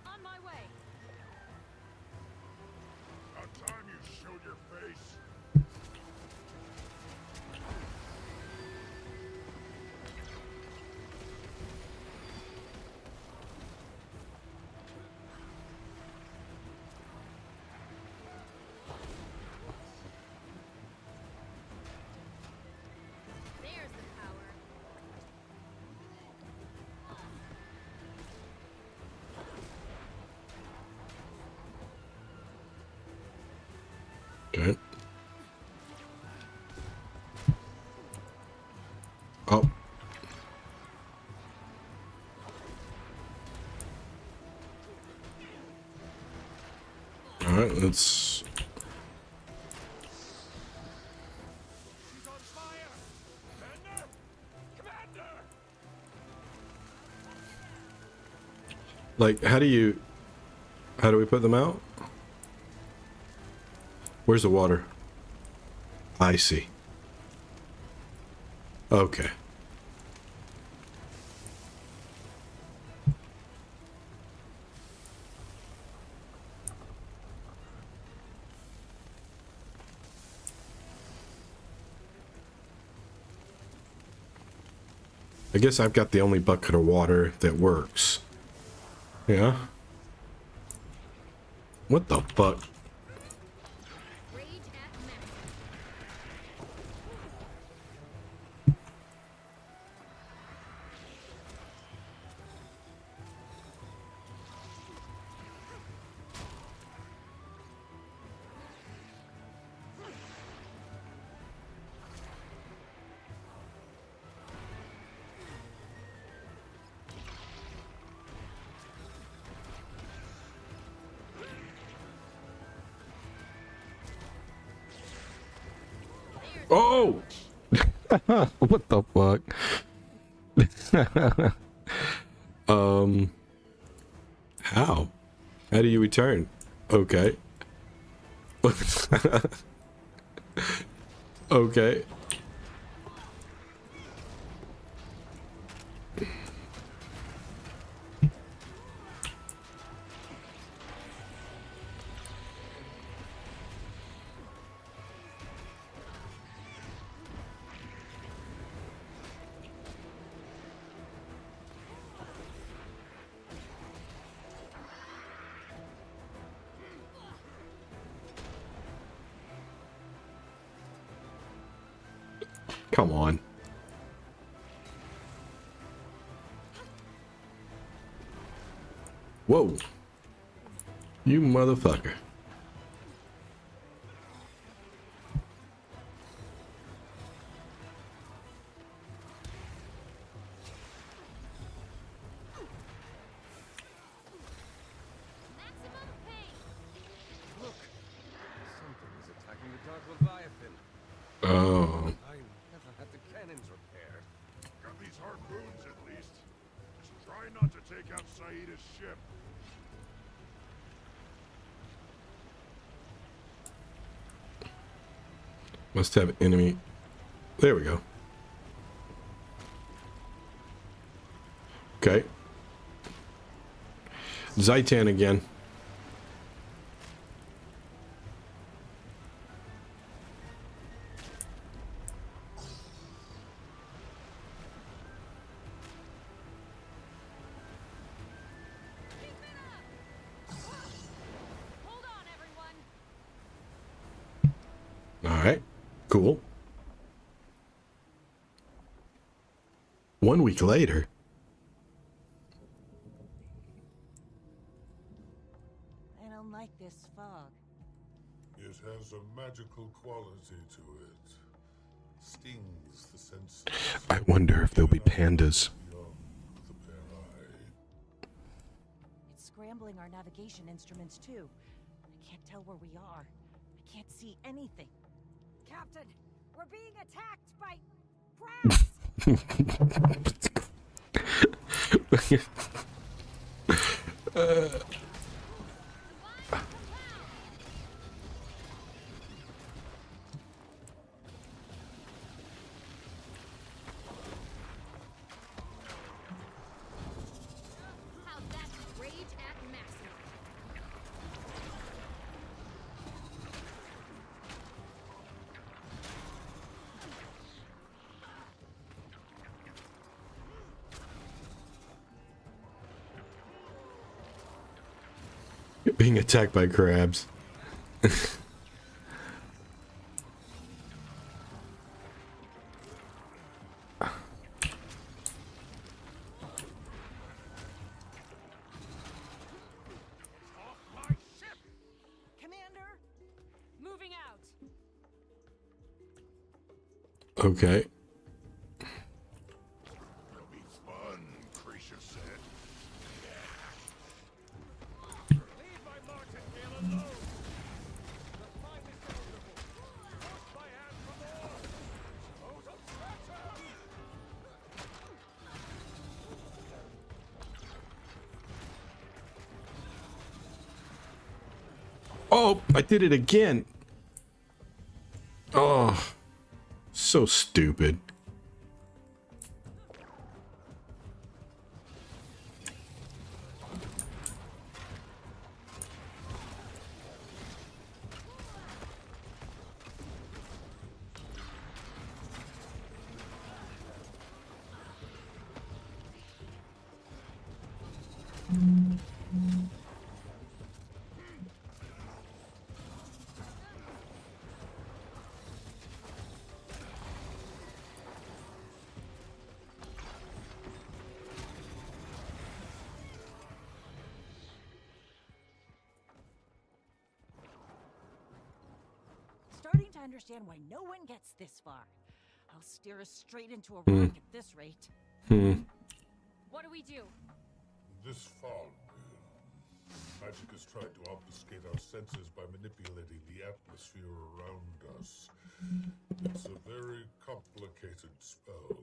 On my way. About time you showed your face. There's the power. Okay. Oh. All right, let's. He's on fire! Commander! Commander! Like, how do we put them out? Where's the water? I see. Okay. I guess I've got the only bucket of water that works. Yeah? What the fuck? Rage at max. Oh! What the fuck? How? How do you return? Okay. Okay. Come on. Whoa. You motherfucker. Look, something is attacking the Dark Leviathan. Oh. I never had the cannons repaired. Got these harpoons at least. Just try not to take out Saida's ship. Must have enemy. There we go. Okay. Zaitan again. All right. Cool. 1 week later. I don't like this fog. It has a magical quality to it. Stings the senses. I wonder if there'll be pandas. It's scrambling our navigation instruments too. I can't tell where we are. I can't see anything. Captain, we're being attacked by rats! How's that rage at maximum? Being attacked by crabs. Commander, moving out. Okay. It'll be fun, Creature said. Leave my martingale alone! The finest eligible! Force my hand for more! Oath of treachery! Oh, I did it again. Oh, so stupid. Starting to understand why no one gets this far. I'll steer us straight into a rock at this rate. What do we do? This fog. Magic has tried to obfuscate our senses by manipulating the atmosphere around us. It's a very complicated spell.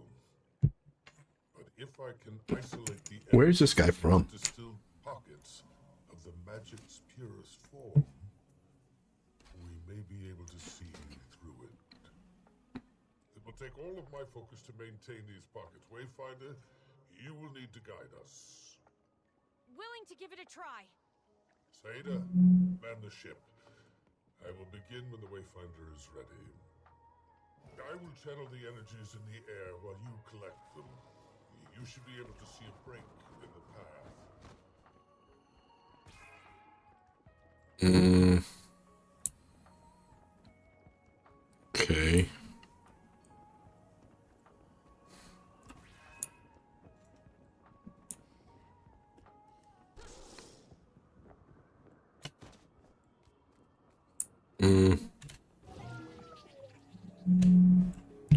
But if I can isolate the Where's this guy from? distilled pockets of the magic's purest form, we may be able to see through it. It will take all of my focus to maintain these pockets. Wayfinder, you will need to guide us. Willing to give it a try. Saida, man the ship. I will begin when the Wayfinder is ready. I will channel the energies in the air while you collect them. You should be able to see a break in the path. Okay.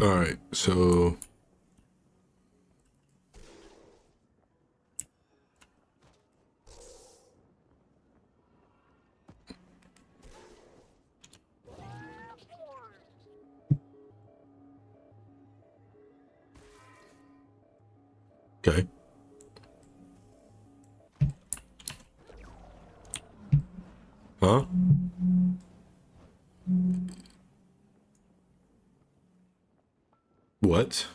All right, so okay. Huh? What?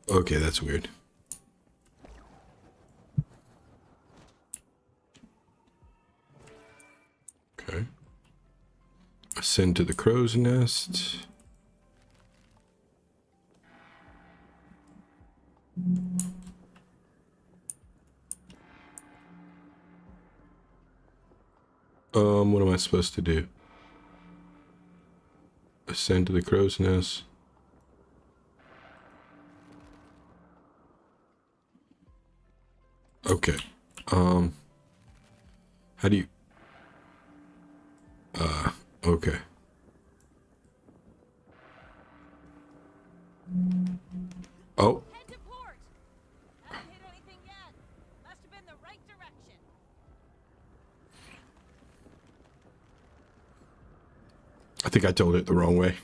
Okay, that's weird. Okay. Ascend to the crow's nest. What am I supposed to do? Ascend to the crow's nest. Okay. How do you... okay. Oh. Head to port. Haven't hit anything yet. Must have been the right direction. I think I told it the wrong way.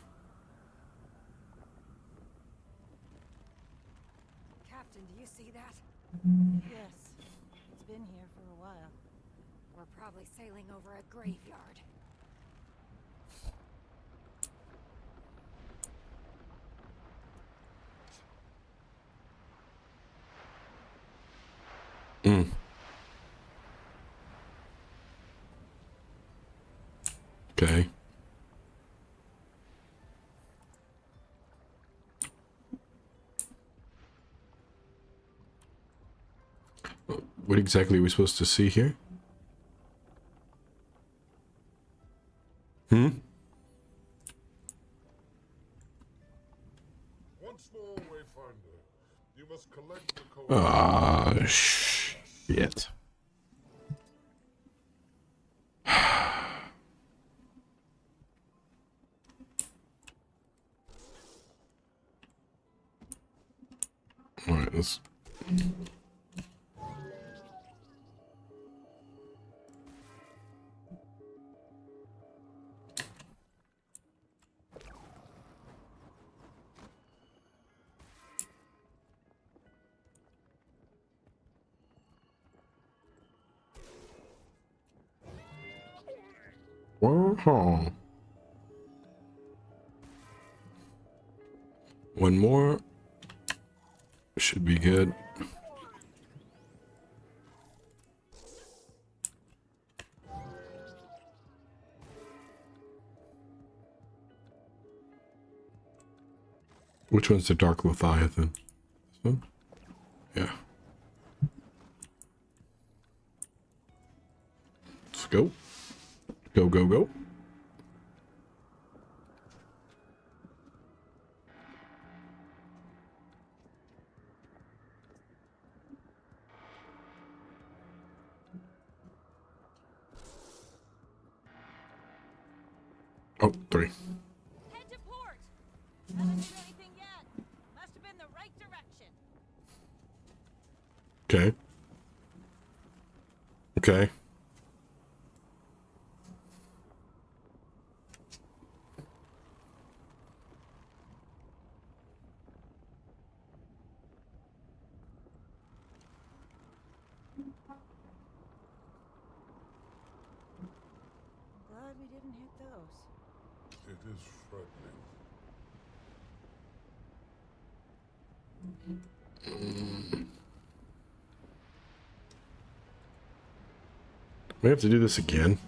Captain, do you see that? Yes. It's been here for a while. We're probably sailing over a graveyard. Mm. Okay. What exactly are we supposed to see here? Hmm? Once more, Wayfinder. You must collect the Shit. Alright, let's... Wow. One more. Should be good. Which one's the Dark Leviathan? This one? Yeah. Let's go. Go, go, go. Oh, 3. Head to port! Haven't seen anything yet. Must have been the right direction. Okay. Okay. I'm glad we didn't hit those. It is frightening. We have to do this again.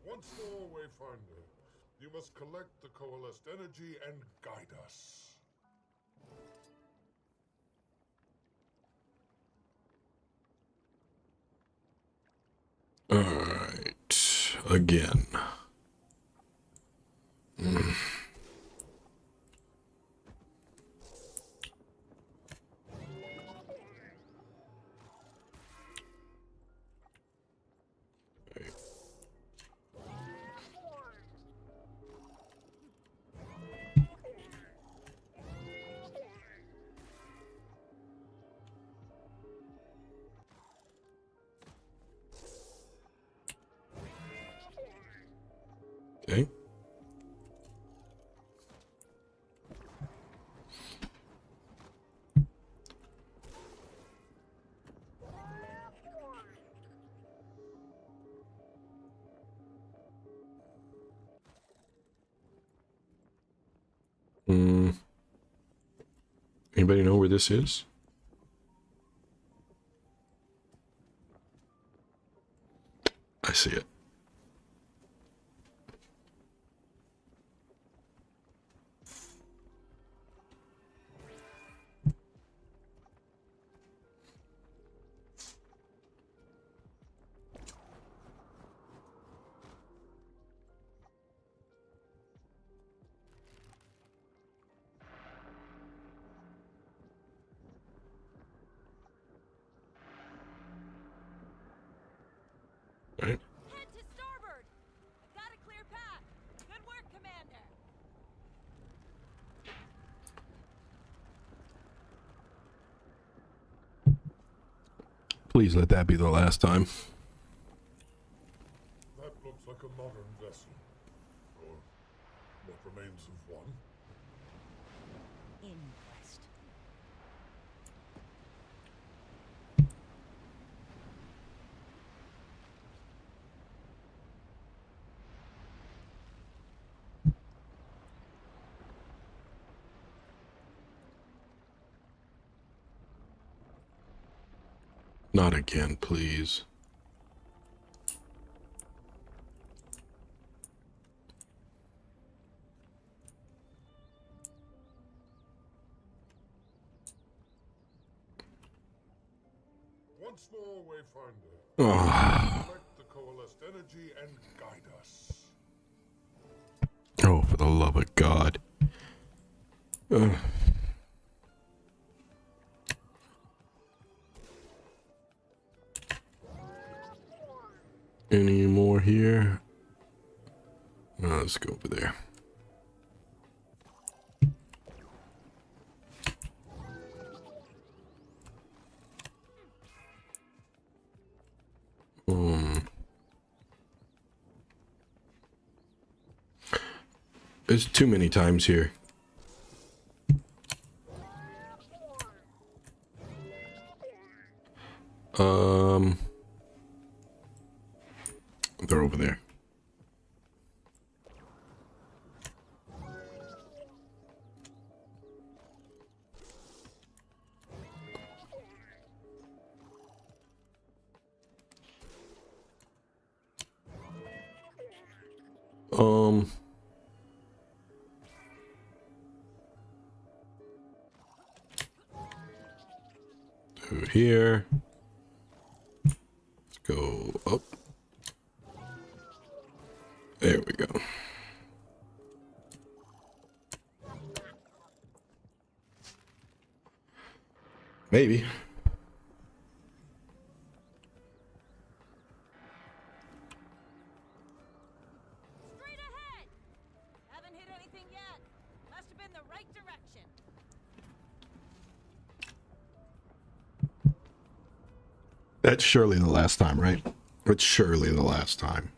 Once more, Wayfinder. You must collect the coalesced energy and guide us. Alright. Again. Okay. Anybody know where this is? I see it. Right. Head Please let that be the last time. That looks like a modern vessel. Or what remains of one. Inquest. Not again, please. Once more, Wayfinder. Oh. Collect the coalesced energy and guide us. Oh, for the love of God. Ugh. Any more here? No, let's go over there. There's too many times here. They're over there. Through here. Let's go up. There we go. Maybe. Straight ahead! Haven't hit anything yet. Must have been the right direction. That's surely the last time, right? It's surely the last time.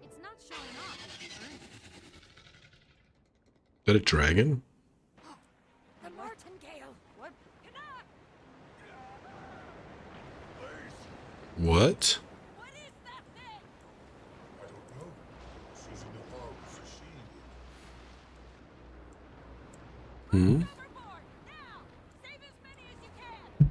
It's not showing off. Is that a dragon? The Martingale. What? What? What is that thing? I don't know. Susan Navarro was a she. Hmm? Overboard! Now! Save as many as you can!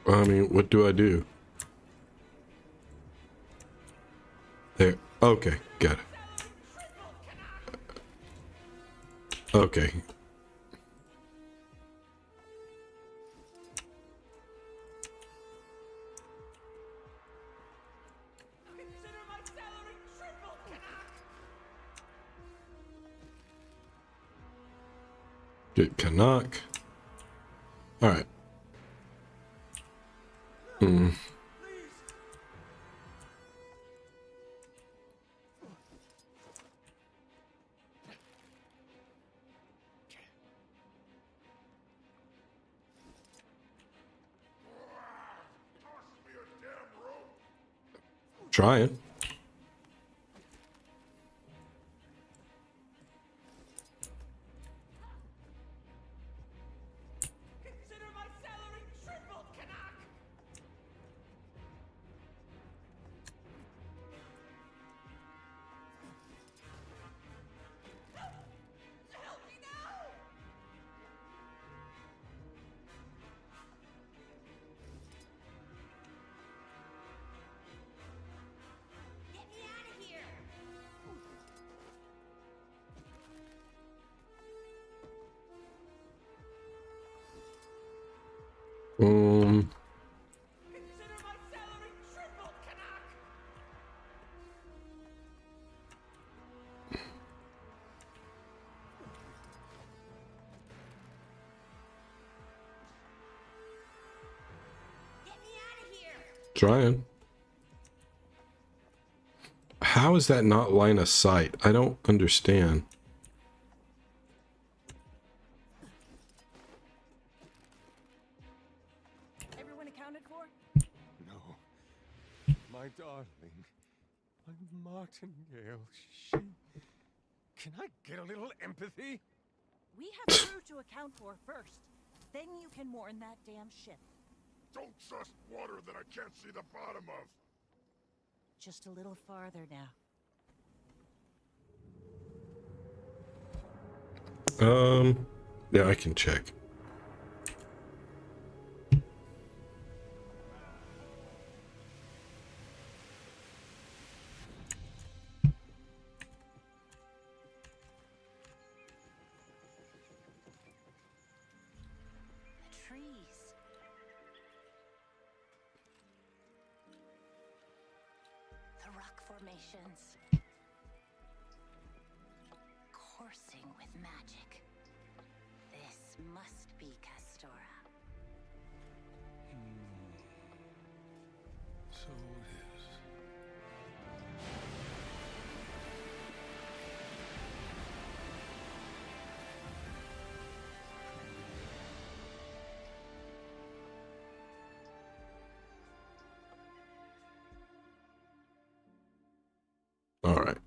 I mean, what do I do? There. Okay, got it. Okay. Consider my salary tripled, Canuck! Get Canuck. Alright. Hmm. Trying. Consider my salary tripled, Canuck! Help me now! Get me out of here! Um. Trying. How is that not line of sight? I don't understand. Everyone accounted for? No. My darling. My Martingale. She... Can I get a little empathy? We have crew to account for first. Then you can mourn that damn ship. Don't trust water that I can't see the bottom of. Just a little farther now. Yeah, I can check. The trees. The rock formations. Coursing with magic. This must be Castora. So it is. All right.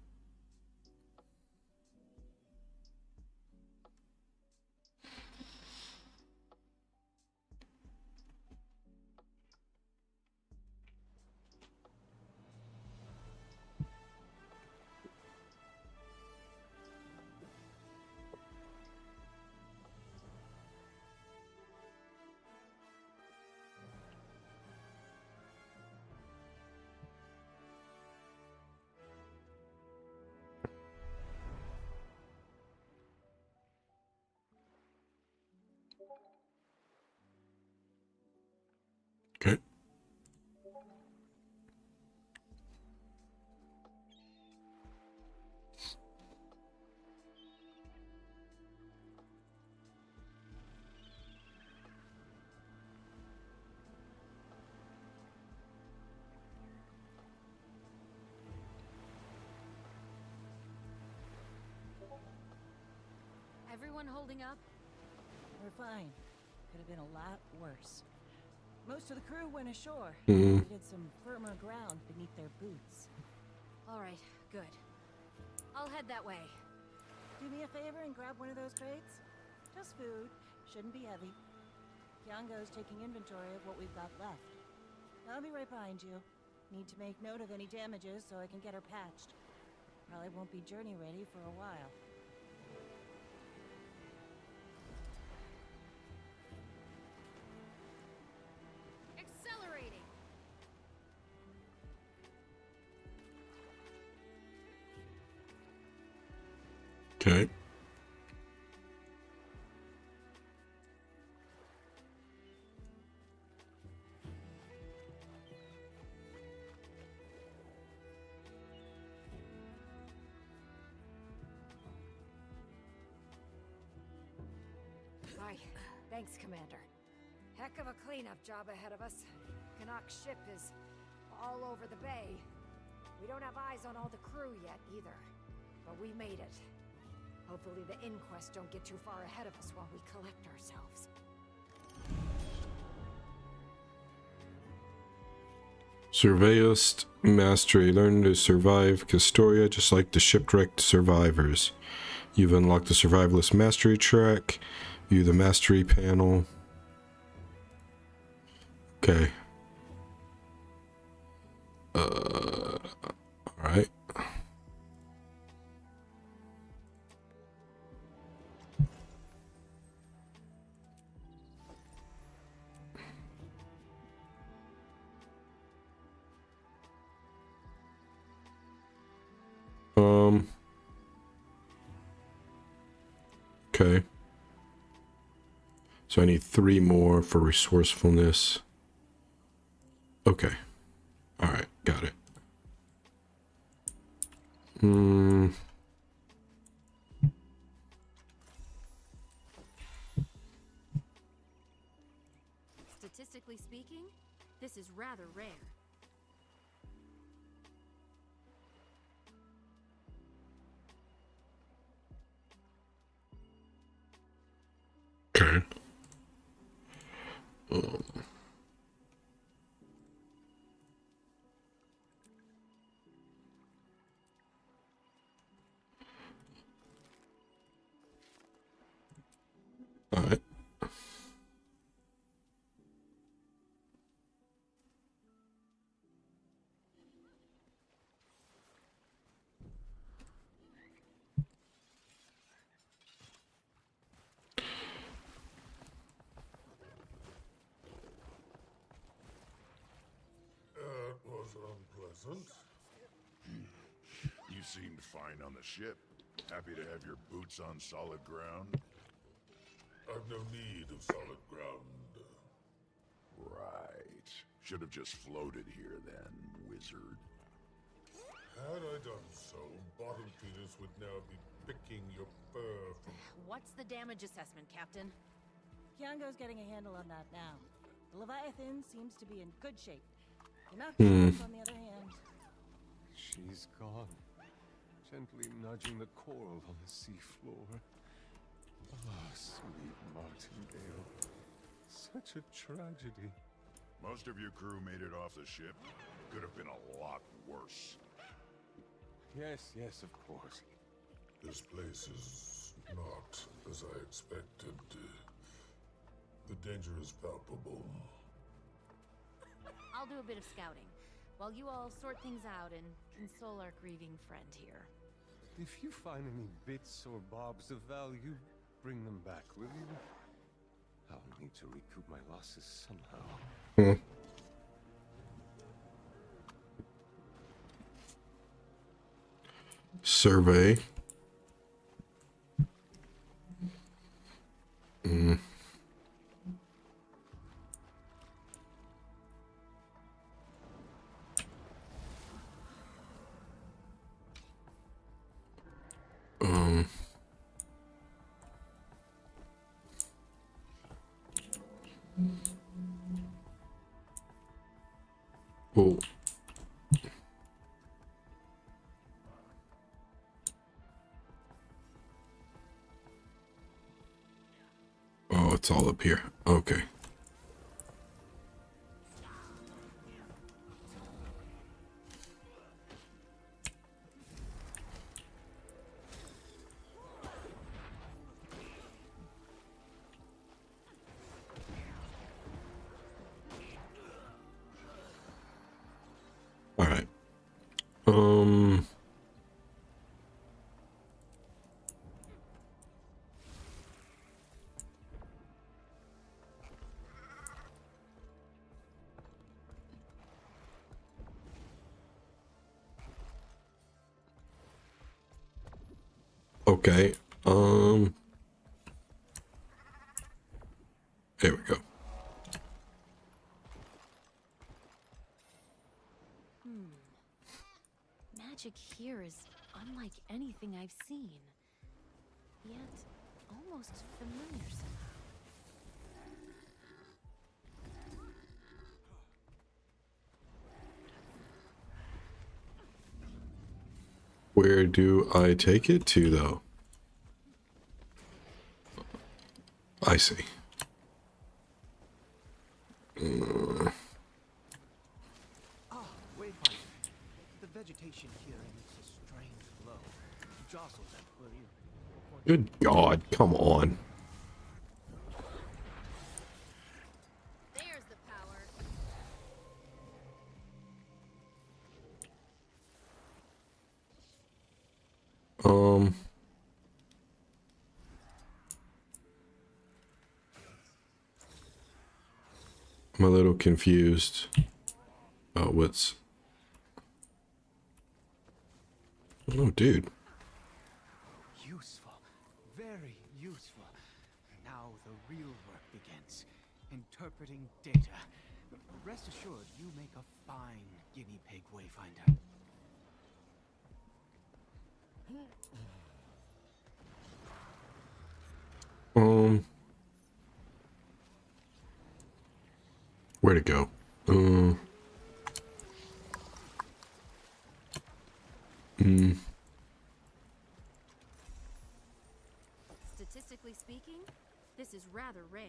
Okay. Everyone holding up? We're fine. Could have been a lot worse. Most of the crew went ashore. Mhm. Needed some firmer ground beneath their boots. All right, good. I'll head that way. Do me a favor and grab one of those crates. Just food. Shouldn't be heavy. Kiango's taking inventory of what we've got left. I'll be right behind you. Need to make note of any damages so I can get her patched. Probably won't be journey ready for a while. Accelerating! Okay. Hi. Thanks, Commander. Heck of a cleanup job ahead of us. Canuck's ship is all over the bay. We don't have eyes on all the crew yet, either. But we made it. Hopefully the inquest don't get too far ahead of us while we collect ourselves. Surveyist Mastery. Learn to survive Castoria just like the shipwrecked survivors. You've unlocked the Survivalist Mastery track. View the Mastery panel. Okay. Alright. Okay. So I need 3 more for resourcefulness. Okay. Alright, got it. Statistically speaking, this is rather rare. fine on the ship? Happy to have your boots on solid ground? I've no need of solid ground. Right. Should have just floated here then, wizard. Had I done so, Bottom Feeders would now be picking your fur from... What's the damage assessment, Captain? Kiango's getting a handle on that now. The Leviathan seems to be in good shape. Enough on the other hand. She's gone, gently nudging the coral on the seafloor. Oh, sweet Martingale. Such a tragedy. Most of your crew made it off the ship. Could have been a lot worse. Yes, yes, of course. This place is not as I expected. The danger is palpable. I'll do a bit of scouting, while you all sort things out and console our grieving friend here. If you find any bits or bobs of value, bring them back, will you? I'll need to recoup my losses somehow. Survey. Oh. Oh, it's all up here. Okay. All right. Okay. There we go. Magic here is unlike anything I've seen, yet almost familiar somehow. Where do I take it to, though? I see. Wayfinder. The vegetation here emits a strange glow. Jostle them, will you? Good God, come on. There's the power. I'm a little confused. Oh, what's... Oh, dude. Useful. Very useful. Now the real work begins. Interpreting data. Rest assured, you make a fine guinea pig, Wayfinder. Where to go? Statistically speaking, this is rather rare.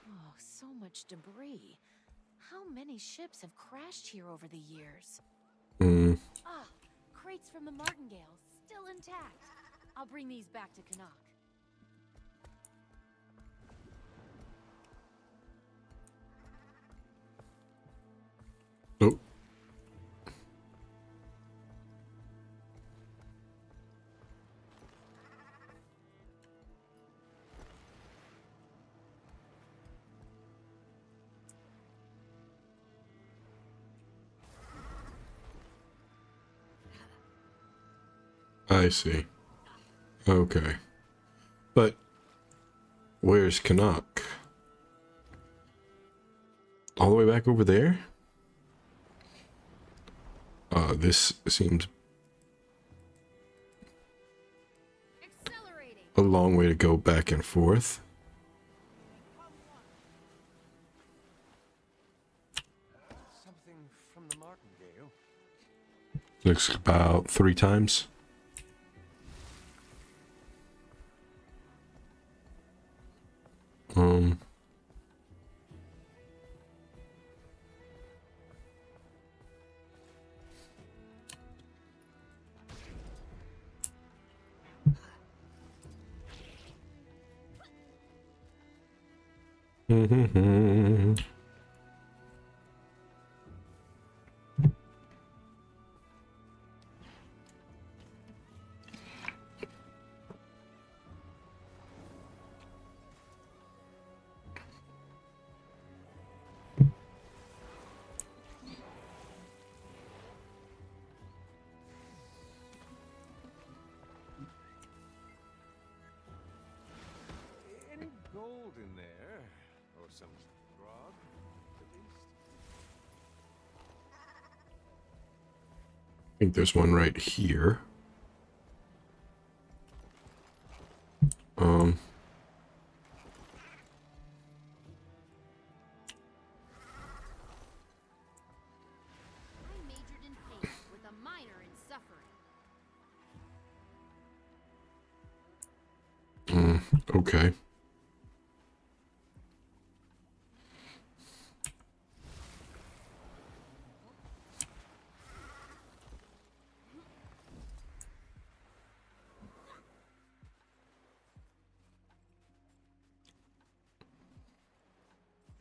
Oh, so much debris. How many ships have crashed here over the years? Ah, crates from the Martingale, still intact. I'll bring these back to Canuck. Oh. I see. Okay. But where's Canuck? All the way back over there? This seems a long way to go back and forth. Something from the Martingale. Looks about 3 times. Any gold in there? Or some grog, at least? I think there's one right here. I majored in pain with a minor in suffering. Okay.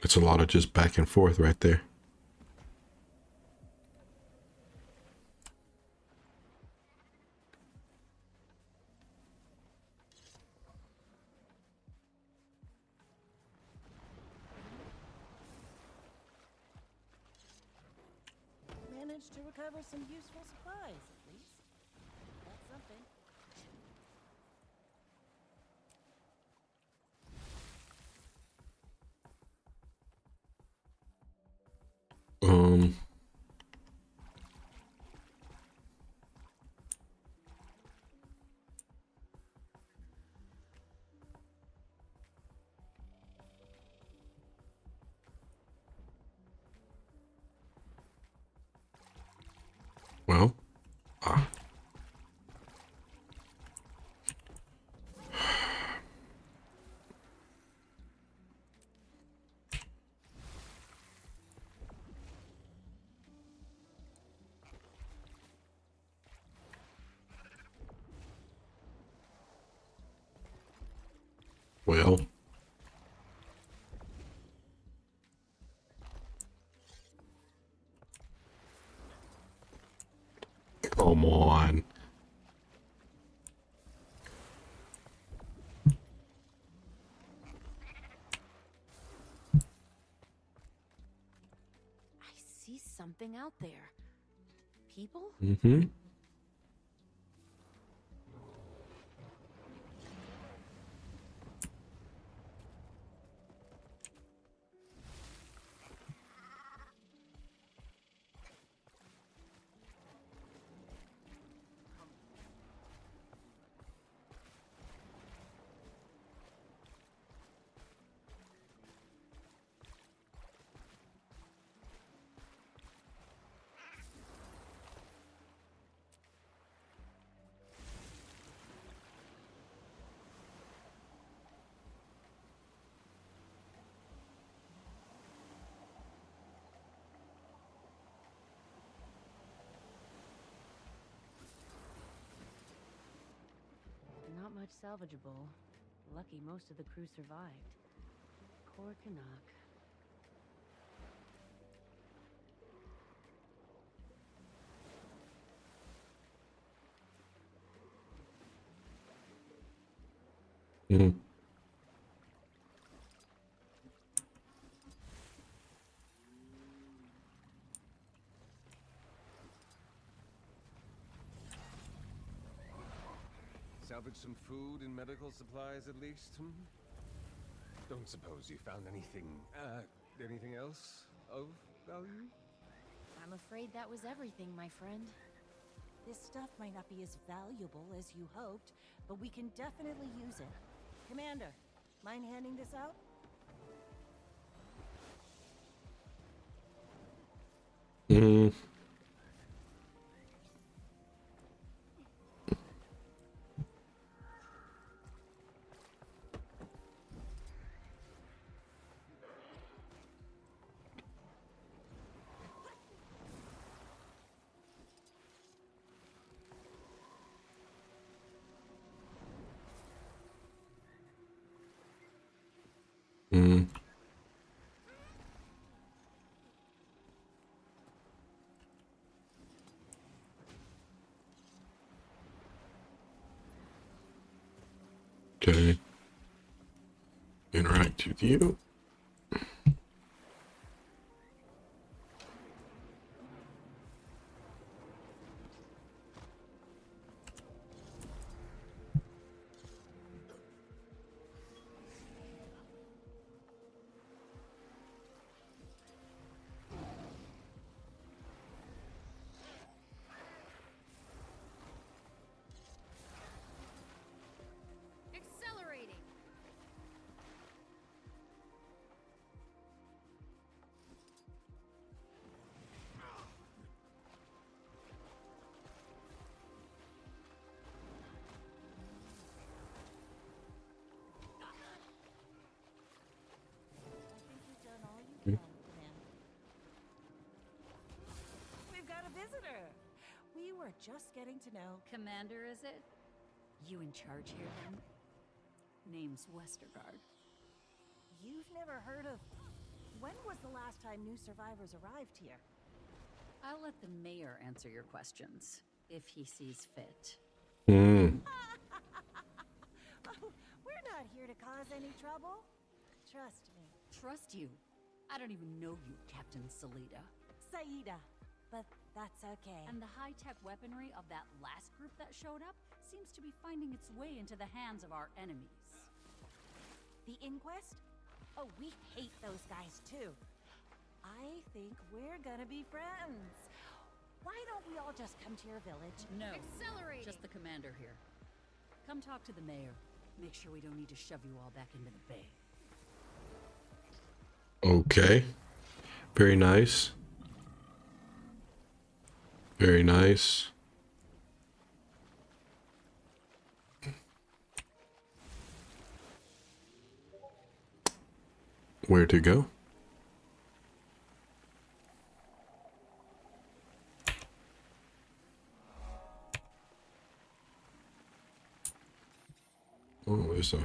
It's a lot of just back and forth right there. Managed to recover some useful supplies, at least. That's something. Well, well. Come on. I see something out there. People? Mm-hmm. Not much salvageable. Lucky most of the crew survived. Poor Canuck. Mm-hmm. salvage some food and medical supplies at least? Hmm? Don't suppose you found anything else of value? I'm afraid that was everything, my friend. This stuff might not be as valuable as you hoped, but we can definitely use it. Commander, mind handing this out? Hmm. Hmm. Okay. Interact with you. Accelerating. We've got a visitor. We were just getting to know. Commander, is it? You in charge here, then? Name's Westergaard. You've never heard of... When was the last time new survivors arrived here? I'll let the mayor answer your questions, if he sees fit. Hmm. Oh, we're not here to cause any trouble. Trust me. Trust you? I don't even know you, Captain Salida. Saida. But that's okay. And the high-tech weaponry of that last group that showed up seems to be finding its way into the hands of our enemies. The Inquest? Oh, we hate those guys too. I think we're gonna be friends. Why don't we all just come to your village? No. Accelerating. Just the commander here. Come talk to the mayor. Make sure we don't need to shove you all back into the bay. Okay. Very nice. Very nice. Where to go? Oh, there's a...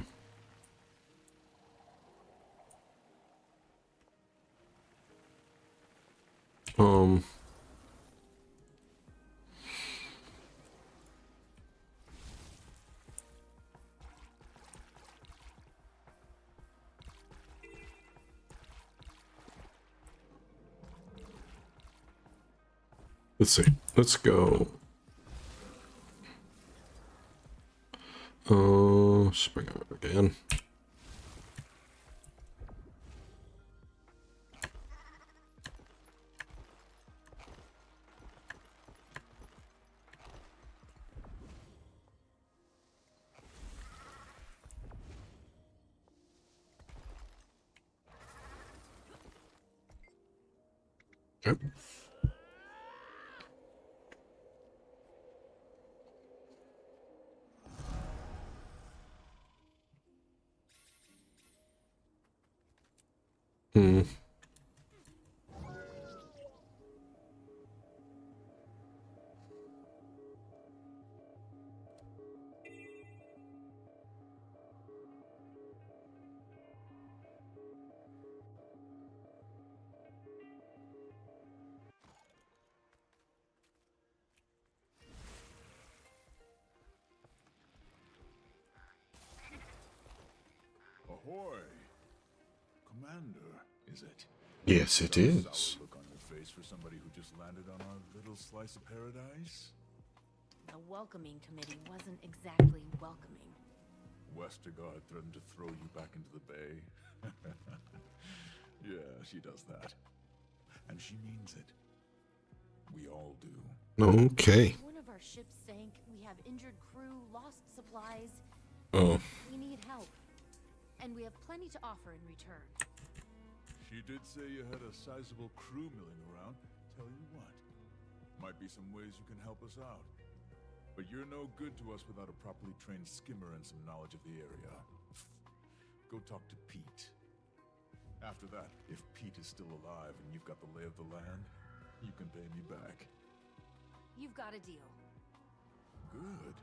Let's see. Let's go. Spring up again. Yep. Hmm. Ahoy! Commander, is it? Yes, it Got a is. sour look on your face for somebody who just landed on our little slice of paradise? The welcoming committee wasn't exactly welcoming. Westergaard threatened to throw you back into the bay. Yeah, she does that. And she means it. We all do. Okay. One of our ships sank. We have injured crew, lost supplies. Oh. We need help. And we have plenty to offer in return. She did say you had a sizable crew milling around. Tell you what, might be some ways you can help us out. But you're no good to us without a properly trained skimmer and some knowledge of the area. Go talk to Pete. After that, if Pete is still alive and you've got the lay of the land, you can pay me back. You've got a deal. Good.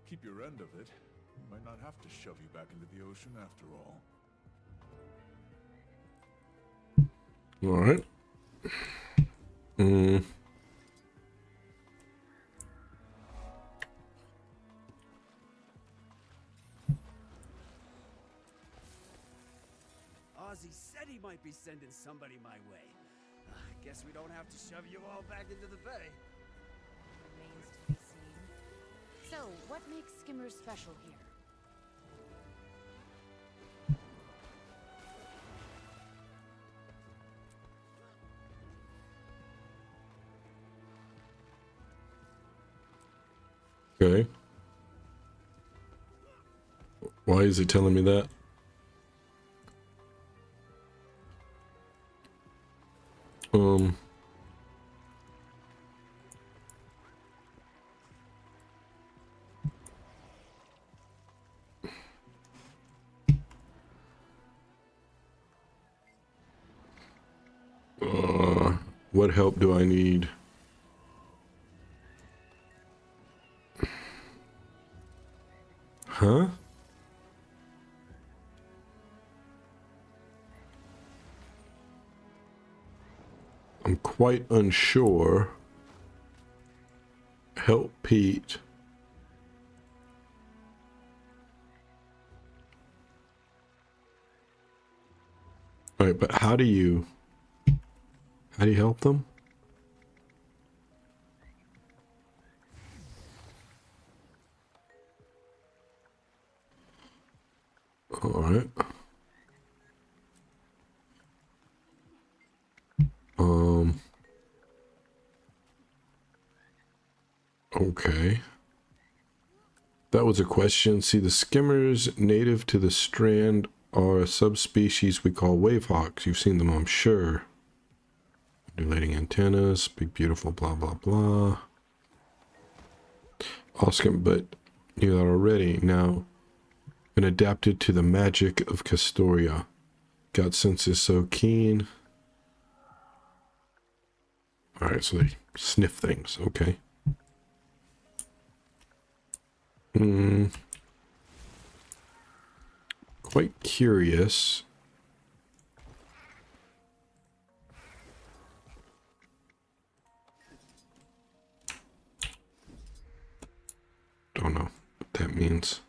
Keep your end of it. We might not have to shove you back into the ocean after all. All right. Ozzy said he might be sending somebody my way. Guess we don't have to shove you all back into the bay. Remains to be seen. So, what makes skimmers special here? Okay. Why is he telling me that? What help do I need? Huh? I'm quite unsure. Help Pete. All right, but how do you help them? All right. Okay. That was a question. See, the skimmers native to the strand are a subspecies we call wavehawks. You've seen them, I'm sure. Undulating antennas, big, beautiful, blah, blah, blah. Awesome, but knew that already. Now, been adapted to the magic of Castoria. Got senses so keen. Alright, so they sniff things. Okay. Quite curious. Don't know what that means.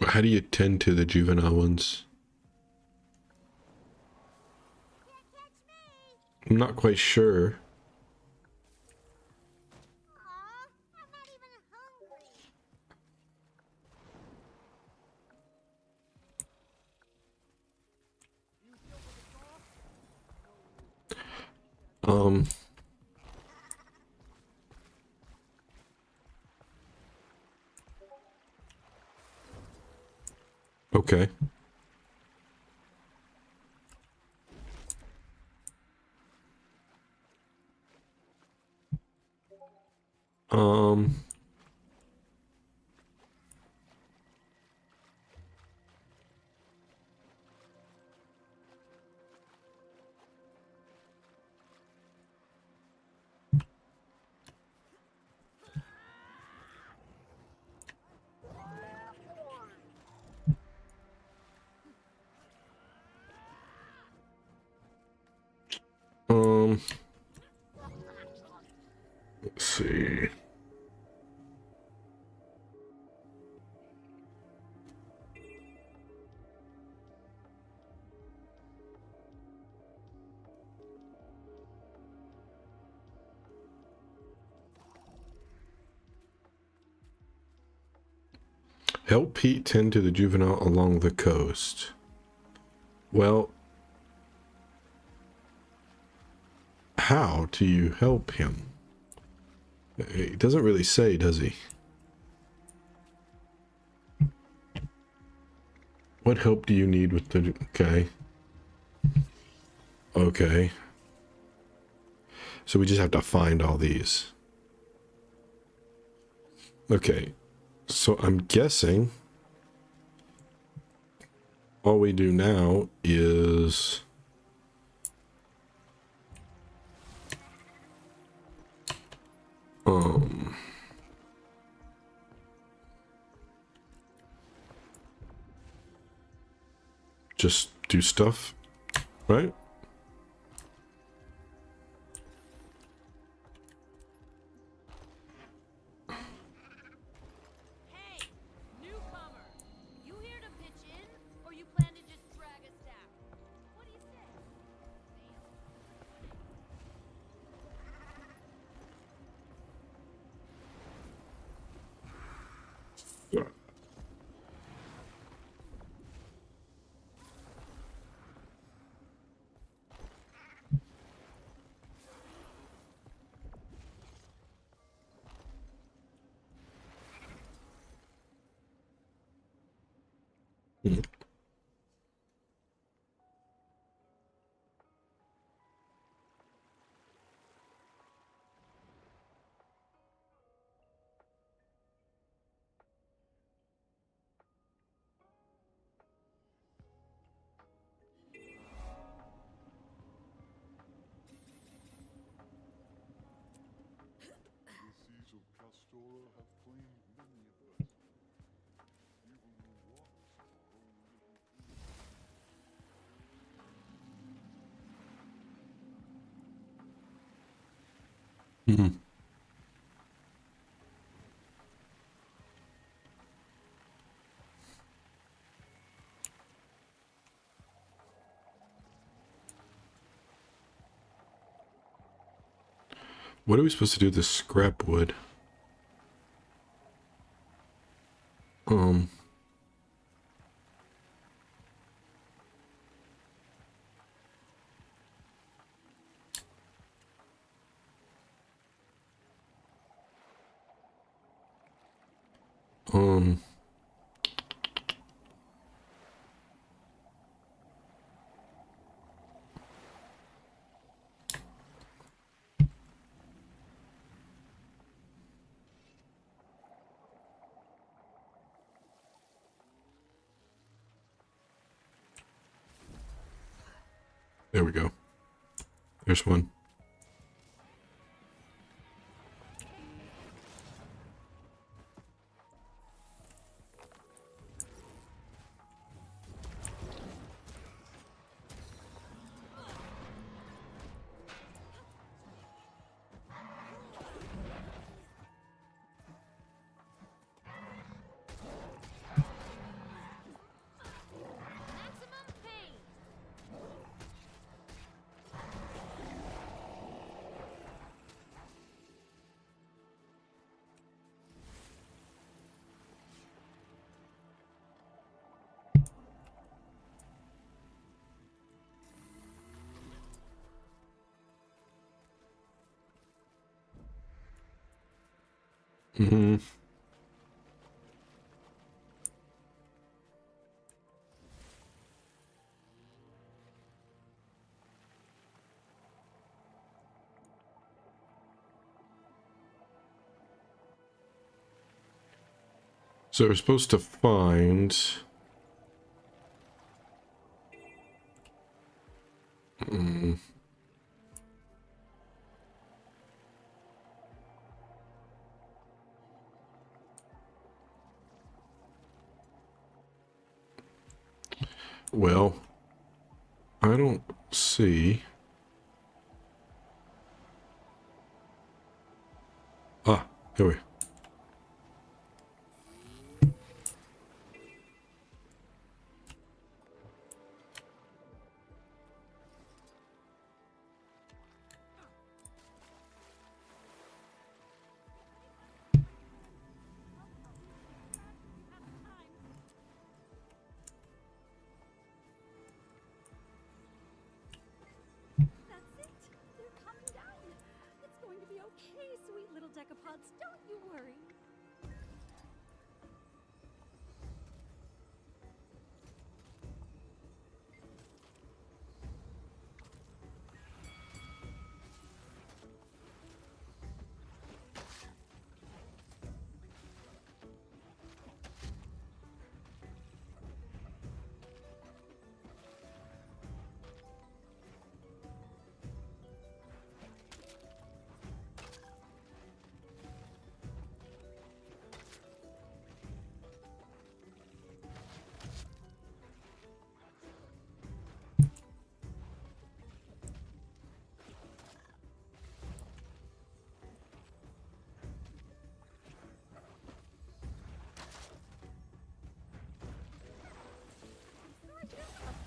How do you tend to the juvenile ones? I'm not quite sure. Okay. Help Pete tend to the juvenile along the coast. Well, how do you help him? He doesn't really say, does he? What help do you need with the... Okay. Okay. So we just have to find all these. Okay. So I'm guessing all we do now is... just do stuff, right? Hey, newcomer! You here to pitch in, or you plan to just drag us down? What do you say? The seas of Castora have claimed many a vessel. Even the waters have grown little clean. Mm-hmm. What are we supposed to do with this scrap wood? Um... There we go. There's one. Mm-hmm. So we're supposed to find... Well, I don't see... Ah, here we... decapods, don't you worry.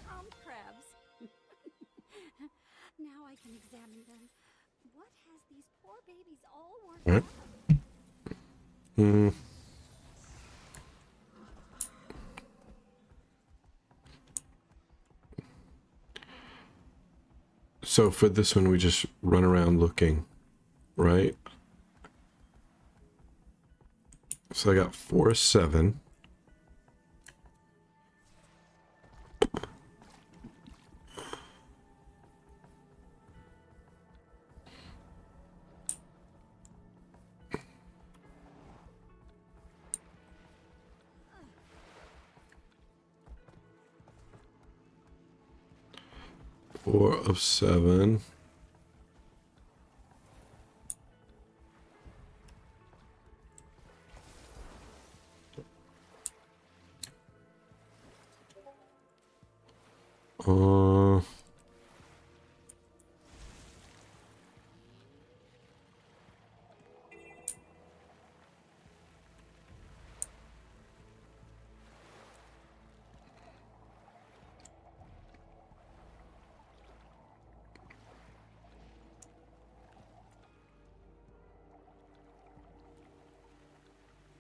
Palm crabs. Now I can examine them. What has these poor babies all worked All right. So for this one, we just run around looking, right? So I got 4, 7. Four of 7.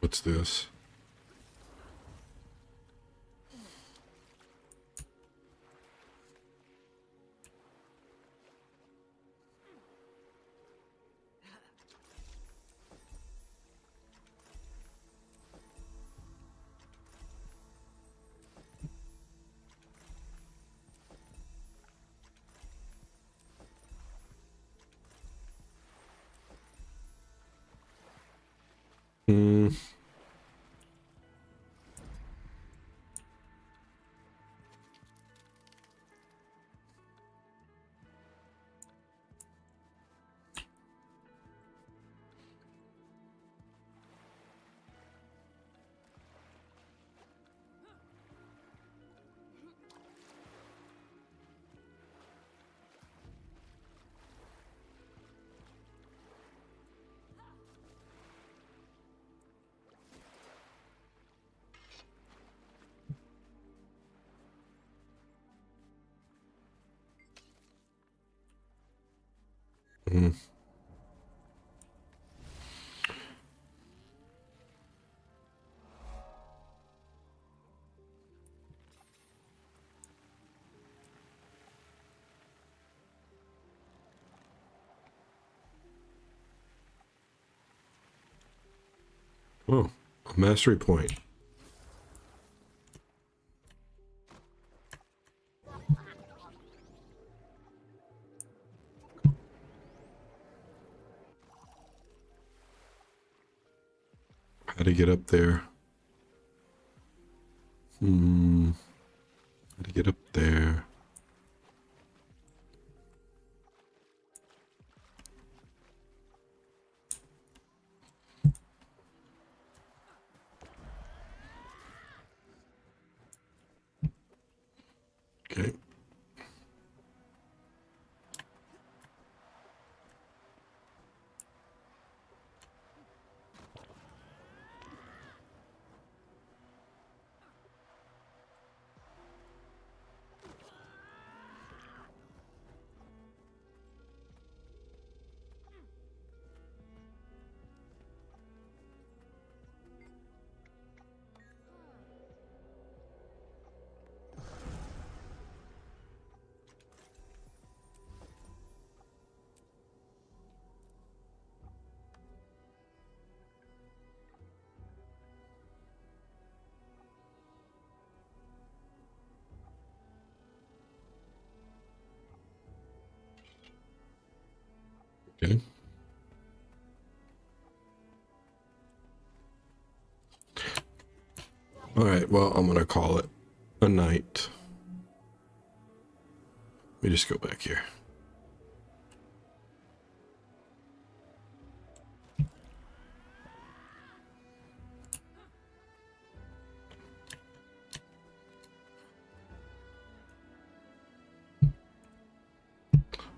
What's this? Oh, a mastery point. How to get up there? How to get up there? Okay. Okay. All right, well, I'm gonna call it a night. Let me just go back here.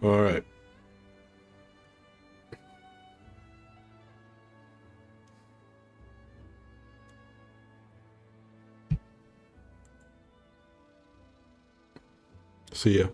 All right. See ya.